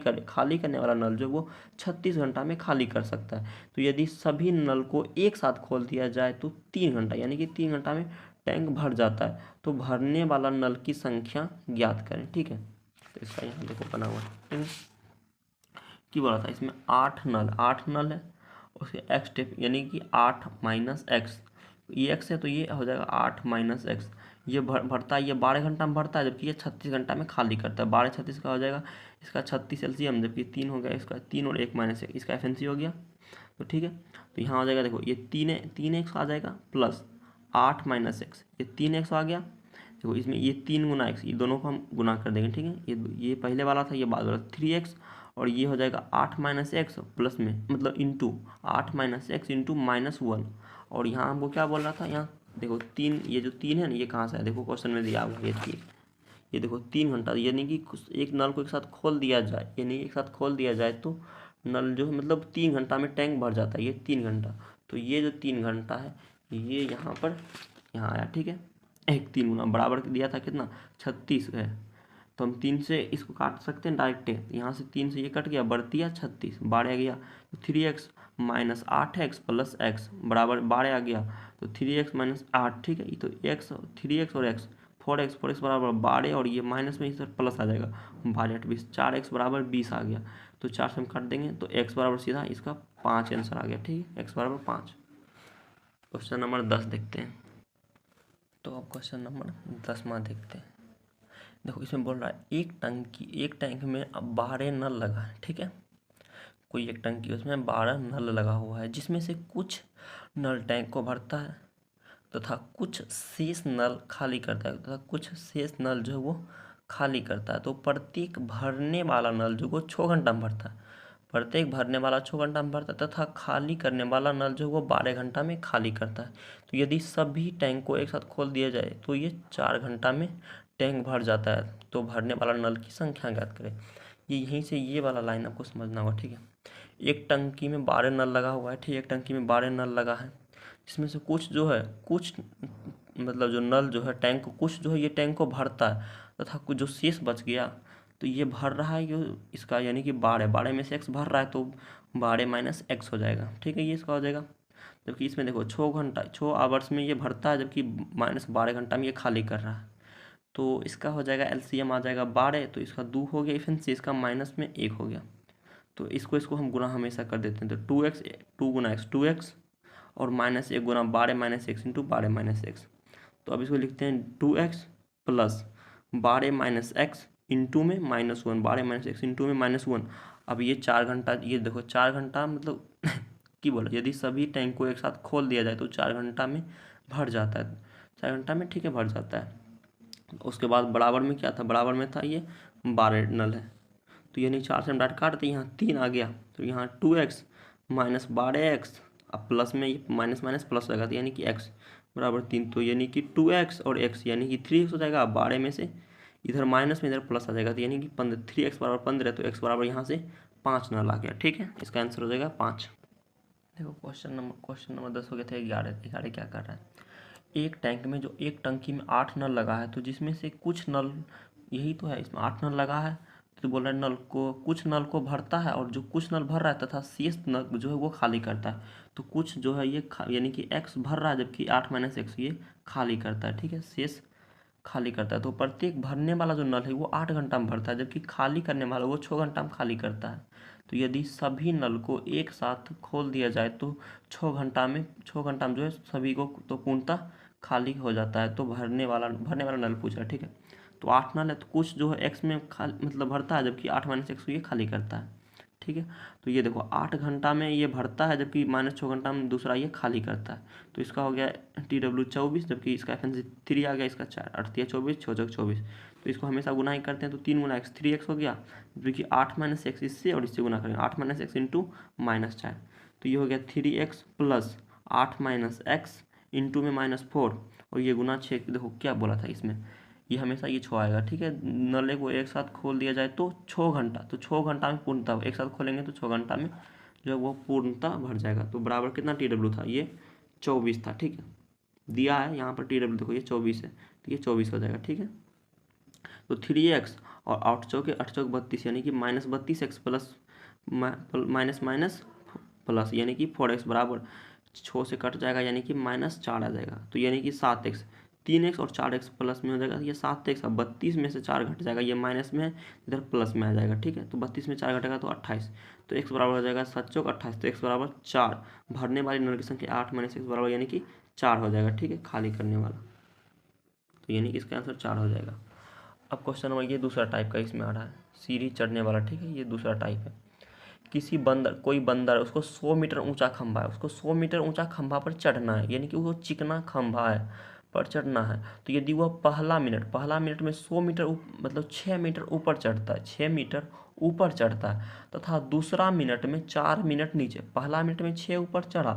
करने वाला नल जो वो 36 घंटा में खाली कर सकता है। तो यदि सभी नल को एक साथ खोल दिया जाए तो 3 घंटा यानी कि 3 घंटा में टैंक भर जाता है, तो भरने वाला नल की संख्या ज्ञात करें, ठीक है। तो इसका यहाँ देखो बना हुआ है, ठीक है, कि बोला था इसमें 8 नल है, उसके एक्स स्टेप यानी कि 8 - x, ये x है तो ये हो जाएगा 8 - x, ये भरता है, ये 12 घंटा में भरता है जबकि ये 36 घंटा में खाली करता है, 12-36 का हो जाएगा, इसका 36 एलसीएम, जबकि 3 हो गया, इसका 3 और 1 - 1 इसका एफएनसी हो गया, तो ठीक है। तो यहाँ हो जाएगा देखो ये 3x आ जाएगा प्लस 8 - x, ये 3x आ गया, देखो इसमें ये 3 गुना x, ये दोनों को हम गुना कर देंगे, ठीक है, ये पहले वाला था, ये बाद वाला 3x, और ये हो जाएगा 8 - x प्लस में मतलब इंटू 8 - x इंटू -1, और यहाँ हमको क्या बोल रहा था, यहाँ देखो 3, ये जो 3 है ना ये कहाँ से है, देखो क्वेश्चन में दिया हुआ ये 3, ये देखो 3 घंटा यानी कि एक नल को एक साथ खोल दिया जाए, यानी एक साथ खोल दिया जाए तो नल जो है मतलब 3 घंटा में टैंक भर जाता है, ये 3 घंटा, तो ये जो 3 घंटा है ये यहाँ पर यहाँ आया, ठीक है, एक 3 गुना बराबर दिया था कितना 36 है, तो हम 3 से इसको काट सकते हैं डायरेक्ट, यहाँ से 3 से ये कट गया, बढ़ दिया 36, 12 आ गया, तो 3x - 8x प्लस x बराबर 12 आ गया, तो 3x - 8, ठीक है, तो x 3x और x 4x बराबर 12, और ये माइनस में इस प्लस आ जाएगा, 12 20, 4x बराबर 20 आ गया, तो 4 से हम काट देंगे तो x बराबर सीधा इसका 5 आंसर आ गया, ठीक है, x बराबर 5। क्वेश्चन नंबर 10 देखते हैं, तो अब क्वेश्चन नंबर 10वां देखते हैं। देखो इसमें बोल रहा है एक टैंक में अब 12 नल लगा है, ठीक है, कोई एक टंकी उसमें 12 नल लगा हुआ है, जिसमें से कुछ नल टैंक को भरता है तथा कुछ शेष नल खाली करता है, तथा कुछ शेष नल जो है वो खाली करता है। तो प्रत्येक भरने वाला नल जो वो 6 घंटा में भरता है, प्रत्येक भरने वाला 6 घंटा में भरता है तथा खाली करने वाला नल जो वो 12 घंटा में खाली करता है। तो यदि सभी टैंक को एक साथ खोल दिया जाए तो ये 4 घंटा में टैंक भर जाता है, तो भरने वाला नल की संख्या ज्ञात करें। ये यहीं से ये वाला लाइन आपको समझना होगा, ठीक है। एक टंकी में 12 नल लगा हुआ है, ठीक है, एक टंकी में 12 नल लगा है, जिसमें से कुछ मतलब जो नल जो है टैंक को कुछ जो है ये टैंक को भरता है, तथा कुछ जो शेष बच गया तो ये भर रहा है, ये इसका यानी कि 12 में से x भर रहा है तो 12 - x हो जाएगा, ठीक है, ये इसका हो जाएगा। जबकि इसमें देखो 6 आवर्स में ये भरता है, जबकि -12 घंटा में ये खाली कर रहा है, तो इसका हो जाएगा एलसीएम आ जाएगा 12, तो इसका 2 हो गया इफेंसी, इसका माइनस में 1 हो गया। तो इसको हम गुना हमेशा कर देते हैं, तो 2x 2 गुना x 2x और माइनस 1 गुना 12 minus x into 12 minus x. तो अब इसको लिखते हैं 2x plus 12 minus x into में -1, 12 माइनस एक्स इंटू में -1। अब ये 4 घंटा, ये देखो 4 घंटा मतलब की बोला, यदि सभी टैंक को एक साथ खोल दिया जाए तो 4 घंटा में भर जाता है, 4 घंटा में ठीक है भर जाता है। उसके बाद बराबर में क्या था, बराबर में था ये 12 नल है, तो यानी 4 से हम डाट काटते, यहाँ 3 आ गया, तो यहाँ 2x माइनस 12x, अब प्लस में ये माइनस माइनस प्लस हो जाएगा, तो यानी कि x बराबर 3, तो यानी कि 2x और x यानी कि 3x हो जाएगा। 12 में से इधर माइनस में इधर प्लस आ जाएगा, तो यानी कि 15, 3x बराबर 15, तो x बराबर यहाँ से 5 नल आ गया। ठीक है, इसका आंसर हो जाएगा 5। देखो क्वेश्चन नंबर 10 हो गया था 11 क्या कर रहा है, एक टैंक में जो एक टंकी में 8 नल लगा है, तो जिसमें से कुछ नल, यही तो है इसमें 8 नल लगा है, तो बोल रहा है नल को, कुछ नल को भरता है और जो कुछ नल भर रहा है तथा शेष नल जो है वो खाली करता है। तो कुछ जो है ये यानी कि x भर रहा है, जबकि 8 माइनस एक्स ये खाली करता है। ठीक है, शेष खाली करता है। तो प्रत्येक भरने वाला जो नल है वो 8 घंटा में भरता है, जबकि खाली करने वाला वो 6 घंटा में खाली करता है। तो यदि सभी नल को एक साथ खोल दिया जाए तो 6 घंटा में जो है सभी को तो पूर्णतः खाली हो जाता है। तो भरने वाला नल पूछ रहा है। ठीक है, तो 8 नल है, तो कुछ जो है एक्स में खाली मतलब भरता है, जबकि 8 माइनस एक्स को ये खाली करता है। ठीक है, तो ये देखो 8 घंटा में ये भरता है, जबकि -6 घंटा में दूसरा ये खाली करता है। तो इसका हो गया TW 24, जबकि इसका FNC 3 आ गया, इसका 4 8 24 6 24। तो इसको हमेशा गुना ही करते हैं, तो 3 गुना x 3x हो गया, जबकि 8 माइनस एक्स इससे और इससे गुना करेंगे, 8 माइनस एक्स इंटू -4, तो ये हो गया 3x plus 8 minus x into में -4, और ये गुना 6। देखो क्या बोला था इसमें, ये हमेशा ये 6 आएगा। ठीक है, नले को एक साथ खोल दिया जाए तो 6 घंटा, तो 6 घंटा में पूर्णतः, एक साथ खोलेंगे तो 6 घंटा में जो है वो पूर्णतः भर जाएगा। तो बराबर कितना TW था, ये 24 था। ठीक है, दिया है यहाँ पर TW देखो ये 24 है, तो ये 24 हो जाएगा। ठीक है, तो 3x और 8 चौक 32, यानी कि -32x plus minus minus plus, यानी कि 4x बराबर 6 से कट जाएगा, यानी कि -4 आ जाएगा, तो यानी कि 7x, 3x और 4x प्लस में हो जाएगा, ये 7x। अब 32 में से 4 घट जाएगा, ये माइनस में है, इधर प्लस में आ जाएगा। ठीक है, तो 32 में 4 घटेगा तो 28, तो x बराबर हो जाएगा 7 चौक 28, तो x बराबर 4। भरने वाली नल की संख्या 8 माइनस एक्स बराबर यानी कि 4 हो जाएगा। ठीक है, खाली करने वाला, तो यानी कि इसका आंसर 4 हो जाएगा। अब क्वेश्चन नंबर, ये दूसरा टाइप का इसमें आ रहा है, सीढ़ी चढ़ने वाला। ठीक है, ये दूसरा टाइप है। कोई बंदर, उसको 100 मीटर ऊंचा खंभा है, उसको 100 मीटर ऊंचा खंभा पर चढ़ना है, यानी कि वो चिकना खंभा है पर चढ़ना है। तो यदि वह पहला मिनट में 100 मीटर मतलब 6 मीटर ऊपर चढ़ता है, 6 मीटर ऊपर चढ़ता है, तथा दूसरा मिनट में 4 मिनट नीचे, पहला मिनट में 6 ऊपर चढ़ा,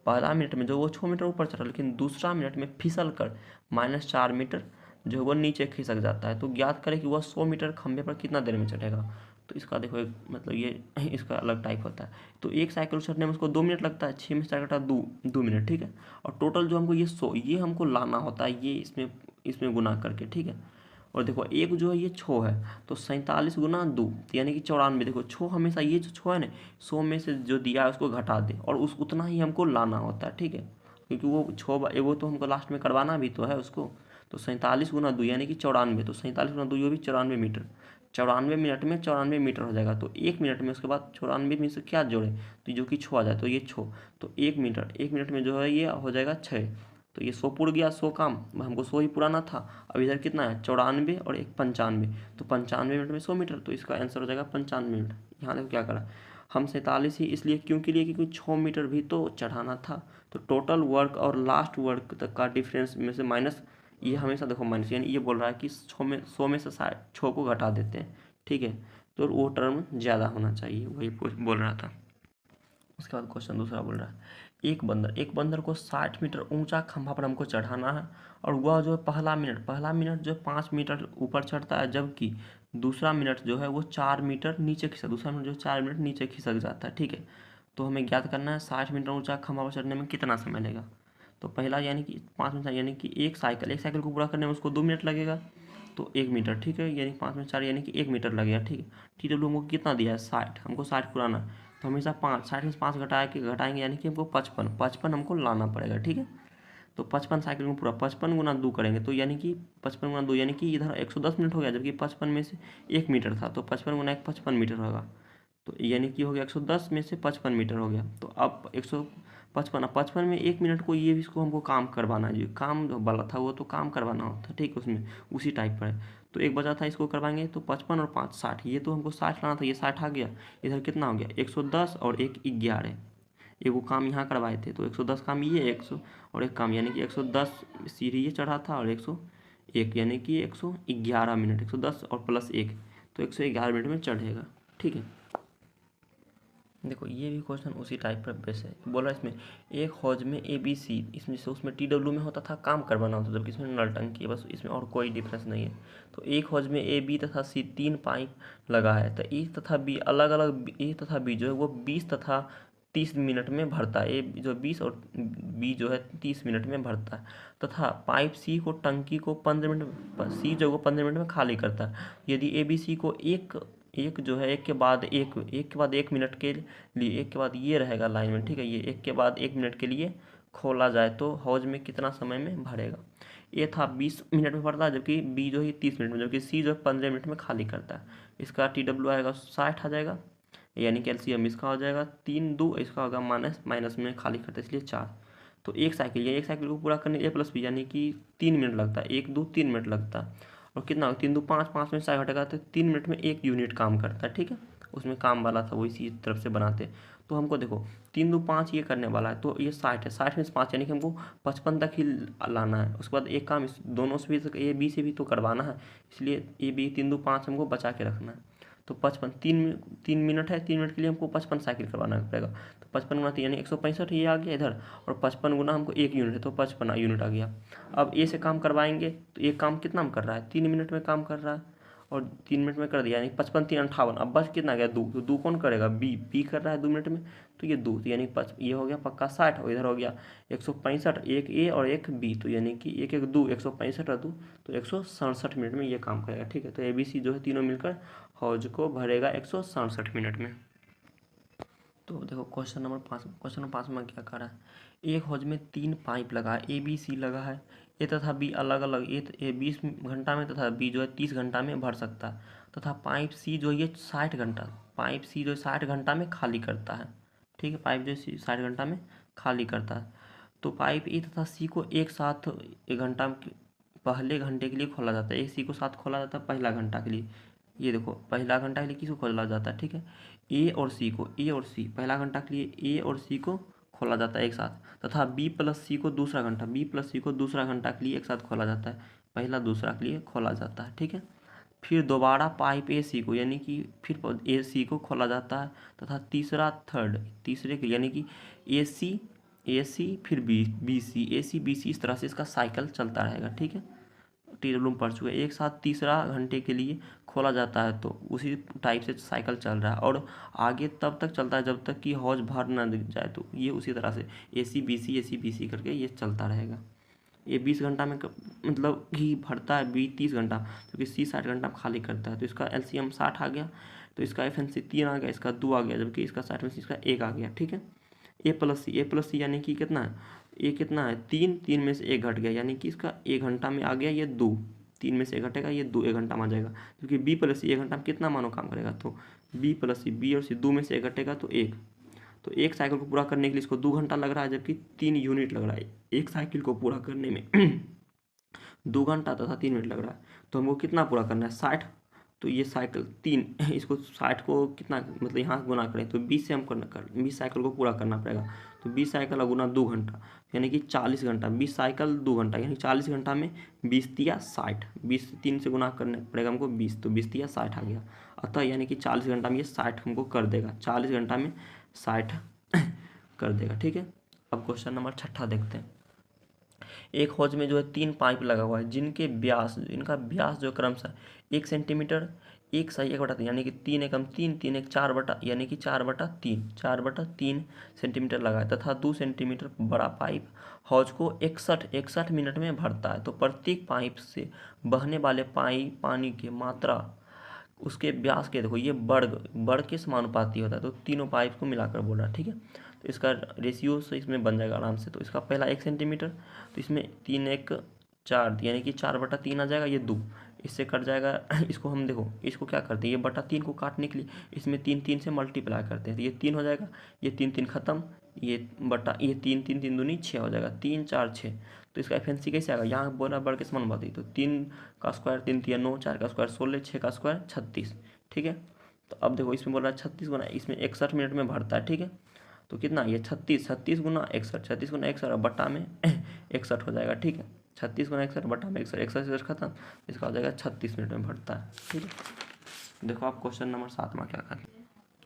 पहला मिनट में जो वो 6 मीटर ऊपर चढ़ा, लेकिन दूसरा मिनट में फिसल कर -4 मीटर जो वो नीचे खिसक जाता है, तो ज्ञात करें कि वह 100 मीटर खंभे पर कितना देर में चढ़ेगा। तो इसका देखो एक मतलब ये इसका अलग टाइप होता है। तो एक साइकिल चढ़ने में उसको 2 मिनट लगता है, 6 में 4 घटा 2 मिनट। ठीक है, और टोटल जो हमको ये हमको लाना होता है, ये इसमें गुना करके। ठीक है, और देखो एक जो है ये 6 है, तो 47 गुना 2 यानी कि 94। देखो 6 हमेशा, ये जो 6 है ना, 100 में से जो दिया है उसको घटा दे, और उतना ही हमको लाना होता है। ठीक है, क्योंकि वो 6 वो तो हमको लास्ट में करवाना भी तो है उसको। तो 47 गुना 2 यानी कि 94, तो 47 गुना 2 ये भी 94 मीटर, 94 मिनट में 94 मीटर हो जाएगा। तो 1 मिनट में उसके बाद 94 में से क्या जोड़े, तो जो कि 6 आ जाए, तो ये 6, तो 1 मिनट में जो है ये हो जाएगा 6, तो ये 100 पुर गया, 100 काम, हमको 100 ही पुराना था। अब इधर कितना है 94 और एक 95, तो 95 मिनट में 100 मीटर, तो इसका आंसर हो जाएगा 95 मिनट। यहाँ देखो क्या करा, हम 47 ही इसलिए क्यों के लिए, क्योंकि 6 मीटर भी तो चढ़ाना था। तो टोटल वर्क और लास्ट वर्क तक का डिफरेंस में से माइनस, ये हमेशा देखो माइनस, यानी ये बोल रहा है कि 100 में से 6 को घटा देते हैं। ठीक है, तो वो टर्म ज़्यादा होना चाहिए, वही बोल रहा था। उसके बाद क्वेश्चन दूसरा बोल रहा है, एक बंदर को 60 मीटर ऊंचा खंभा पर हमको चढ़ाना है, और वह जो है पहला मिनट जो 5 मीटर ऊपर चढ़ता है, जबकि दूसरा मिनट जो है वो 4 मीटर नीचे खिसक, दूसरा मिनट जो 4 मिनट नीचे खिसक जाता है। ठीक है, तो हमें ज्ञात करना है 60 मीटर ऊंचा खंभा पर चढ़ने में कितना समय लगेगा। तो पहला यानी कि 5 मिनट, यानी कि एक साइकिल को पूरा करने में उसको 2 मिनट लगेगा, तो 1 मीटर। ठीक है, यानी 5 में 4 यानी कि 1 मीटर लगेगा। ठीक है, TW हमको कितना दिया है 60, हमको 60 पुराना, तो हमेशा 60 में से 5 घटाएंगे, यानी कि हमको 55 हमको लाना पड़ेगा। ठीक है, तो 55 साइकिल में पूरा 55 गुना 2 करेंगे तो यानी कि 55 गुना 2 यानी कि इधर 110 मिनट हो गया, जबकि 55 में से 1 मीटर था तो 55 गुना 1 55 मीटर होगा। तो यानी कि हो गया 110 में से 55 मीटर हो गया। तो अब 155, अब 55 में 1 मिनट को ये इसको हमको काम करवाना है, जो काम जो वाला था वो तो काम करवाना होता, ठीक, उसमें उसी टाइप पर है। तो एक बचा था, इसको करवाएंगे तो 55 और 5 60, ये तो हमको 60 लाना था, ये 60 आ गया। इधर कितना हो गया 110 और 1 11, एक वो काम यहाँ करवाए थे तो 110 काम ये 100 और एक काम, यानी कि 110 सीढ़ी ये चढ़ा था और 101 यानी कि 111 मिनट, 110 और प्लस 1 तो 111 मिनट में चढ़ेगा, ठीक है। देखो ये भी क्वेश्चन उसी टाइप पर बेस है। बोला इसमें एक हौज में ABC, इसमें से उसमें TW में होता था काम करवाना होता, जबकि इसमें नल टंकी है, बस इसमें और कोई डिफरेंस नहीं है। तो एक हौज में AB तथा C 3 पाइप लगा है, तो E तथा B अलग अलग, A तथा B जो है वो 20 तथा 30 मिनट में भरता है, ए जो 20 और B जो है 30 मिनट में भरता है, तथा पाइप C को टंकी को 15 मिनट, C जो वो 15 मिनट में खाली करता है। यदि ABC को एक जो है एक के बाद एक मिनट के लिए, एक के बाद ये रहेगा लाइन में, ठीक है, ये एक के बाद 1 मिनट के लिए खोला जाए तो हौज में कितना समय में भरेगा। ए था 20 मिनट में भरता है, जबकि बी जो है 30 मिनट में, जबकि सी जो है 15 मिनट में खाली करता है। इसका TW आएगा 60 आ जाएगा, यानी कि LCM इसका हो जाएगा 3 2, इसका होगा माइनस में खाली करता है इसलिए 4। तो एक साइकिल को पूरा करने A+B यानी कि 3 मिनट लगता है, 1 2 3 मिनट लगता है। और कितना 3 2 5, 5 में 60 घटेगा तो 3 मिनट में 1 यूनिट काम करता है, ठीक है। उसमें काम वाला था वो इसी तरफ से बनाते। तो हमको देखो 3 2 5 ये करने वाला है तो ये 60 है, 60 में से 5 यानी कि हमको 55 तक ही लाना है। उसके बाद एक काम इस दोनों से भी A B से भी तो करवाना है, इसलिए AB 3 2 5 हमको बचा के रखना है। तो 55 3 मिनट है, 3 मिनट के लिए हमको 55 साइकिल करवाना पड़ेगा। तो 55 गुना 3 यानी 165 ये आ गया इधर, और 55 गुना हमको 1 यूनिट है तो 55 यूनिट आ गया। अब ए से काम करवाएंगे तो ये काम कितना में कर रहा है 3 मिनट में काम कर रहा है, और 3 मिनट में कर दिया यानी 55 3 58। अब बस कितना गया 2, तो 2 कौन करेगा बी कर रहा है 2 मिनट में, तो ये 2 तो यानी ये हो गया पक्का 60, और इधर हो गया 165, एक ए और एक बी, तो यानी कि 1 1 2 165 और 2 तो 167 मिनट में ये काम करेगा, ठीक है। तो ABC जो है तीनों मिलकर हौज को भरेगा 167 मिनट में। तो देखो क्वेश्चन नंबर 5 में क्या कह रहा है, एक हौज में 3 पाइप लगा है, ABC लगा है, ए तथा बी अलग अलग, ए 20 घंटा में तथा बी जो है 30 घंटा में भर सकता है, तथा पाइप सी जो ये 60 घंटा, पाइप सी जो 60 घंटा में खाली करता है, ठीक है, पाइप जो 60 घंटा में खाली करता है। तो पाइप ए तथा सी को एक साथ 1 घंटा पहले घंटे के लिए खोला जाता है, ए सी को साथ खोला जाता है पहला घंटा के लिए। ये देखो पहला घंटा के लिए किसको खोला जाता है, ठीक है, ए और सी पहला घंटा के लिए ए और सी को खोला जाता है एक साथ, तथा B+C को दूसरा घंटा, B+C को दूसरा घंटा के लिए एक साथ खोला जाता है, पहला दूसरा के लिए खोला जाता है, ठीक है। फिर दोबारा पाइप AC को यानी कि फिर AC को खोला जाता है, तथा तीसरे के लिए यानी कि AC फिर BC इस तरह से इसका साइकिल चलता रहेगा, ठीक है। TW में पढ़ चुके, एक साथ तीसरा घंटे के लिए खोला जाता है, तो उसी टाइप से साइकिल चल रहा है, और आगे तब तक चलता है जब तक कि हौज भर ना जाए, तो ये उसी तरह से AC BC करके ये चलता रहेगा। ये 20 घंटा में मतलब कि भरता है, B 30 घंटा, क्योंकि C 60 घंटा में खाली करता है, तो इसका LCM 60 आ गया, तो इसका FNC 3 आ गया, इसका 2 आ गया, जबकि इसका 60 में से इसका 1 आ गया, ठीक है। A+C यानी कि कितना है, ये कितना है 3 में से 1 घट गया, यानी कि इसका 1 घंटा में आ गया ये 2, 3 में से 1 घटेगा ये 2 1 घंटा में आ जाएगा, क्योंकि B+C 1 घंटा में कितना मानो काम करेगा, तो B और C 2 में से 1 घटेगा तो 1, तो एक साइकिल को पूरा करने के लिए इसको 2 घंटा लग रहा है, जबकि 3 यूनिट लग रहा है एक साइकिल को पूरा करने में 2 घंटा तथा 3 मिनट लग रहा है। तो हमको कितना पूरा करना है 60, तो ये साइकिल 3 इसको 60 को कितना मतलब यहाँ गुना करें तो 20 से हम 20 साइकिल को पूरा करना पड़ेगा, तो 20 साइकिल का गुना 2 घंटा यानी कि 40 घंटा, 20 साइकिल 2 घंटा यानी 40 घंटा में 20 तिया 60, 20 से 3 से गुना करने पड़ेगा हमको 20, तो 20 तिया 60 आ गया, अतः यानी कि 40 घंटा में ये 60 हमको कर देगा, 40 घंटा में 60 कर देगा, ठीक है। अब क्वेश्चन नंबर 6 देखते हैं। एक हौज में जो है 3 पाइप लगा हुआ है, इनका व्यास जो क्रमशः 1 सेंटीमीटर, 1/1/3 यानी कि 3 एकम 3 3 एक 4 बटा यानी कि 4/3 सेंटीमीटर लगा है, तथा 2 सेंटीमीटर बड़ा पाइप हौज को 61 मिनट में भरता है। तो प्रत्येक पाइप से बहने वाले पानी की मात्रा उसके व्यास के देखो ये वर्ग के समानुपाती होता है, तो तीनों पाइप को मिलाकर बोल रहा है, ठीक है। तो इसका रेशियो से इसमें बन जाएगा आराम से। तो इसका पहला 1 सेंटीमीटर, तो इसमें 3 1 4 यानी कि 4/3 आ जाएगा, ये 2 इससे कट जाएगा। इसको हम देखो इसको क्या करते हैं, ये बटा 3 को काटने के लिए इसमें 3 3 से मल्टीप्लाई करते हैं, तो ये 3 हो जाएगा, ये 3 3 खत्म, ये बटा ये 3 3 3 दूनी 6 हो जाएगा, 3 4 6। तो इसका एफिशिएंसी कैसे आएगा, यहाँ बोला वर्ग के समानुपाती, तो 3 का स्क्वायर 3 3 9, 4 का स्क्वायर 16, 6 का स्क्वायर 36, ठीक है। तो अब देखो इसमें बोल रहा है 36 गुना, इसमें 61 मिनट में भरता है, ठीक है। तो कितना ये 36 गुना 61, 36 गुना 61 और बट्टा में 61 हो जाएगा, ठीक है। 36 गुना 61 बट्टा में 61, 61 खत्म, इसका हो जाएगा 36 मिनट में भरता है, ठीक है। देखो आप क्वेश्चन नंबर 7 में क्या कर,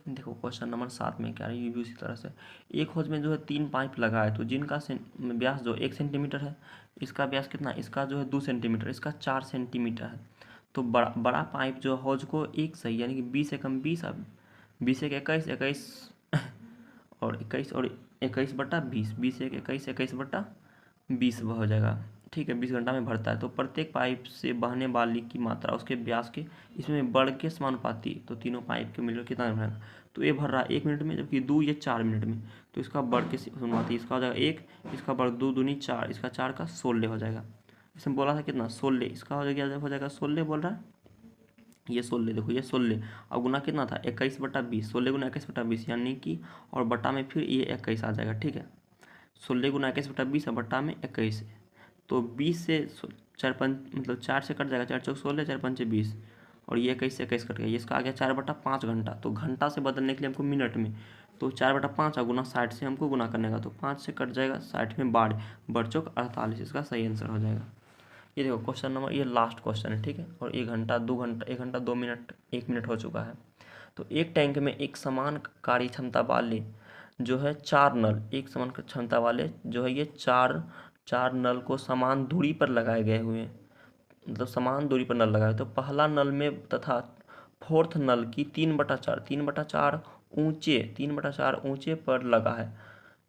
देखो क्वेश्चन नंबर 7 में क्या है, ये भी उसी तरह से एक होज में जो है 3 पाइप लगा है, तो जिनका व्यास जो 1 सेंटीमीटर है, इसका व्यास कितना, इसका जो है 2 सेंटीमीटर, इसका 4 सेंटीमीटर है। तो बड़ा पाइप जो होज को एक सही यानी कि 20 एकम 20, अब 20 एक 21 21 और 21 और 21/20, 20 एक 21 21/20 वह हो जाएगा, ठीक है। 20 घंटा में भरता है। तो प्रत्येक पाइप से बहने वाली की मात्रा उसके व्यास के इसमें बढ़ के समानुपाती, तो तीनों पाइप के मिलकर कितना भरेगा, तो ये भर रहा है 1 मिनट में, जबकि 2 ये 4 मिनट में, तो इसका बढ़ के समानुपाती, इसका हो जाएगा 1, इसका बढ़ 2 दूनी 4, इसका 4 का 16 हो जाएगा। इसमें बोला था कितना 16, इसका हो जाएगा 16 बोल रहा है, ये 16 देखो ये 16 और गुना कितना था 21/20, 16 गुना 21/20 यानी कि और बट्टा में फिर ये 21 आ जाएगा, ठीक है। 16 गुना 21/20 और बट्टा में 21, तो 20 से 4 5 मतलब 4 से कट जाएगा, 4 चौक 16, 4 पंचे 20 और ये 21 से 21 कट गया, इसका आ गया 4/5 घंटा। तो घंटा से बदलने के लिए हमको मिनट में, तो 4/5 और गुना 60 से हमको गुना करने का, तो 5 से कट जाएगा, 60 में 12 बढ़ चौक 48, इसका सही आंसर हो जाएगा। ये देखो क्वेश्चन नंबर, ये लास्ट क्वेश्चन है, ठीक है। और 1 घंटा 2 घंटा 1 घंटा 2 मिनट 1 मिनट हो चुका है। तो एक टैंक में एक समान कार्य क्षमता वाले जो है 4 नल, एक समान क्षमता वाले जो है ये चार नल को समान दूरी पर लगाए गए हुए हैं, मतलब समान दूरी पर नल लगाए। तो पहला नल में तथा फोर्थ नल की 3/4 ऊंचे पर लगा है,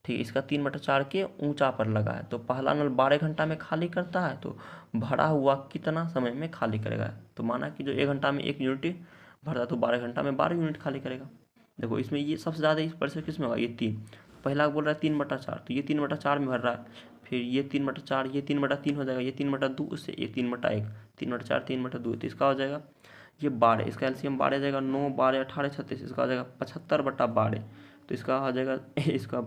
ठीक है। इसका 3/4 के ऊंचा पर लगा है। तो पहला नल 12 घंटा में खाली करता है, तो भरा हुआ कितना समय में खाली करेगा, तो माना कि जो 1 घंटा में 1 यूनिट भरता है, तो 12 घंटा में 12 यूनिट खाली करेगा। देखो इसमें ये सबसे ज़्यादा इस प्रतिशत किस में होगा, ये 3, पहला बोल रहा है 3/4, तो ये 3/4 में भर रहा है, फिर ये 3/4, ये 3/3 हो जाएगा, ये 3/2, उससे ये 3/1, 3/4 3/2, तो इसका हो जाएगा ये 12, इसका एलसीएम 12 जाएगा, 9 12 18 36, इसका हो जाएगा 75/12, तो इसका हो जाएगा इसका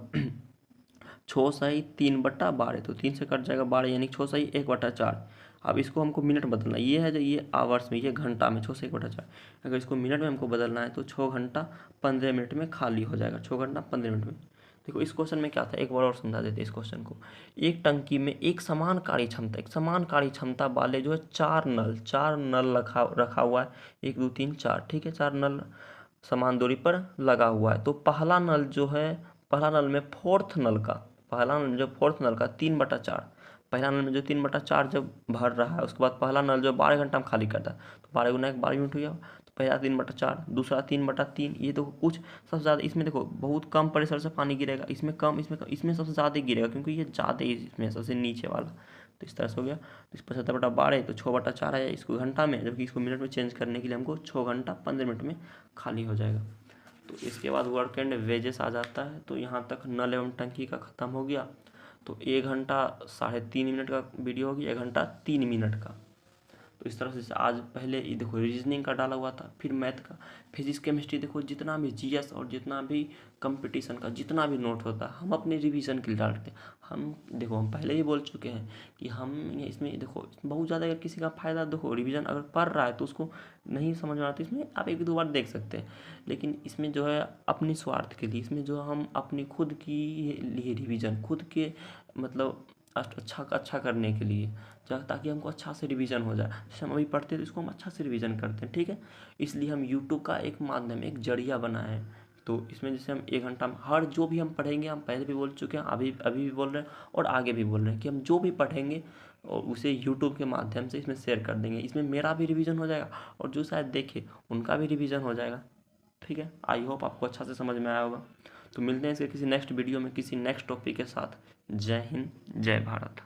6 सही 3/12, तो 3 से कट जाएगा 12 यानी 6 सही 1/4। अब इसको हमको मिनट बदलना, ये है जो ये आवर्स में, ये घंटा में 6 से 1/4, अगर इसको मिनट में हमको बदलना है तो 6 घंटा 15 मिनट में खाली हो जाएगा, 6 घंटा 15 मिनट में। देखो इस क्वेश्चन में क्या था, एक बार और समझा देते इस क्वेश्चन को। एक टंकी में एक समान कार्य क्षमता वाले जो है 4 नल रखा हुआ है, 1 2 3 4, ठीक है। 4 नल समान दूरी पर लगा हुआ है। तो पहला नल में फोर्थ नल का 3/4, पहला नल में जो 3/4 जब भर रहा है, उसके बाद पहला नल जो 12 घंटा में खाली करता है, तो 12 गुना 1 12 यूनिट हो गया। तो पहला 3/4, दूसरा 3/3, ये देखो कुछ सबसे ज़्यादा इसमें देखो बहुत कम प्रेशर से पानी गिरेगा, इसमें इसमें सबसे ज़्यादा गिरेगा, क्योंकि ये ज़्यादा इसमें सबसे नीचे वाला। तो इस तरह से हो गया, तो इस 75/12 तो 6/4 है इसको घंटा में, जबकि इसको मिनट में चेंज करने के लिए हमको 6 घंटा 15 मिनट में खाली हो जाएगा। तो इसके बाद वर्क एंड वेजेस आ जाता है। तो यहाँ तक नल एवं टंकी का ख़त्म हो गया। तो 1 घंटा 3.5 मिनट का वीडियो होगी, 1 घंटा 3 मिनट का। तो इस तरह से आज पहले ये देखो रीजनिंग का डाला हुआ था, फिर मैथ का, फिजिक्स केमिस्ट्री, देखो जितना भी जीएस और जितना भी कंपटीशन का जितना भी नोट होता है हम अपने रिवीजन के लिए डालते हैं। हम देखो हम पहले ही बोल चुके हैं कि हम इसमें देखो बहुत ज़्यादा अगर किसी का फ़ायदा, देखो रिवीजन अगर पढ़ रहा है तो उसको नहीं समझ में आता, इसमें आप 1 2 बार देख सकते हैं। लेकिन इसमें जो है अपनी स्वार्थ के लिए, इसमें जो हम अपनी खुद की लिए रिवीजन, खुद के मतलब अच्छा करने के लिए, ताकि हमको अच्छा से रिवीजन हो जाए। जैसे हम अभी पढ़ते हैं तो इसको हम अच्छा से रिवीजन करते हैं, ठीक है। इसलिए हम यूट्यूब का एक माध्यम, एक जरिया बनाए हैं। तो इसमें जैसे हम 1 घंटा में हर जो भी हम पढ़ेंगे, हम पहले भी बोल चुके हैं, अभी भी बोल रहे हैं और आगे भी बोल रहे हैं कि हम जो भी पढ़ेंगे और उसे यूट्यूब के माध्यम से इसमें शेयर कर देंगे। इसमें मेरा भी रिवीजन हो जाएगा और जो शायद देखे उनका भी रिवीजन हो जाएगा, ठीक है। आई होप आपको अच्छा से समझ में आया होगा। तो मिलते हैं इसके किसी नेक्स्ट वीडियो में किसी नेक्स्ट टॉपिक के साथ। जय हिंद, जय भारत।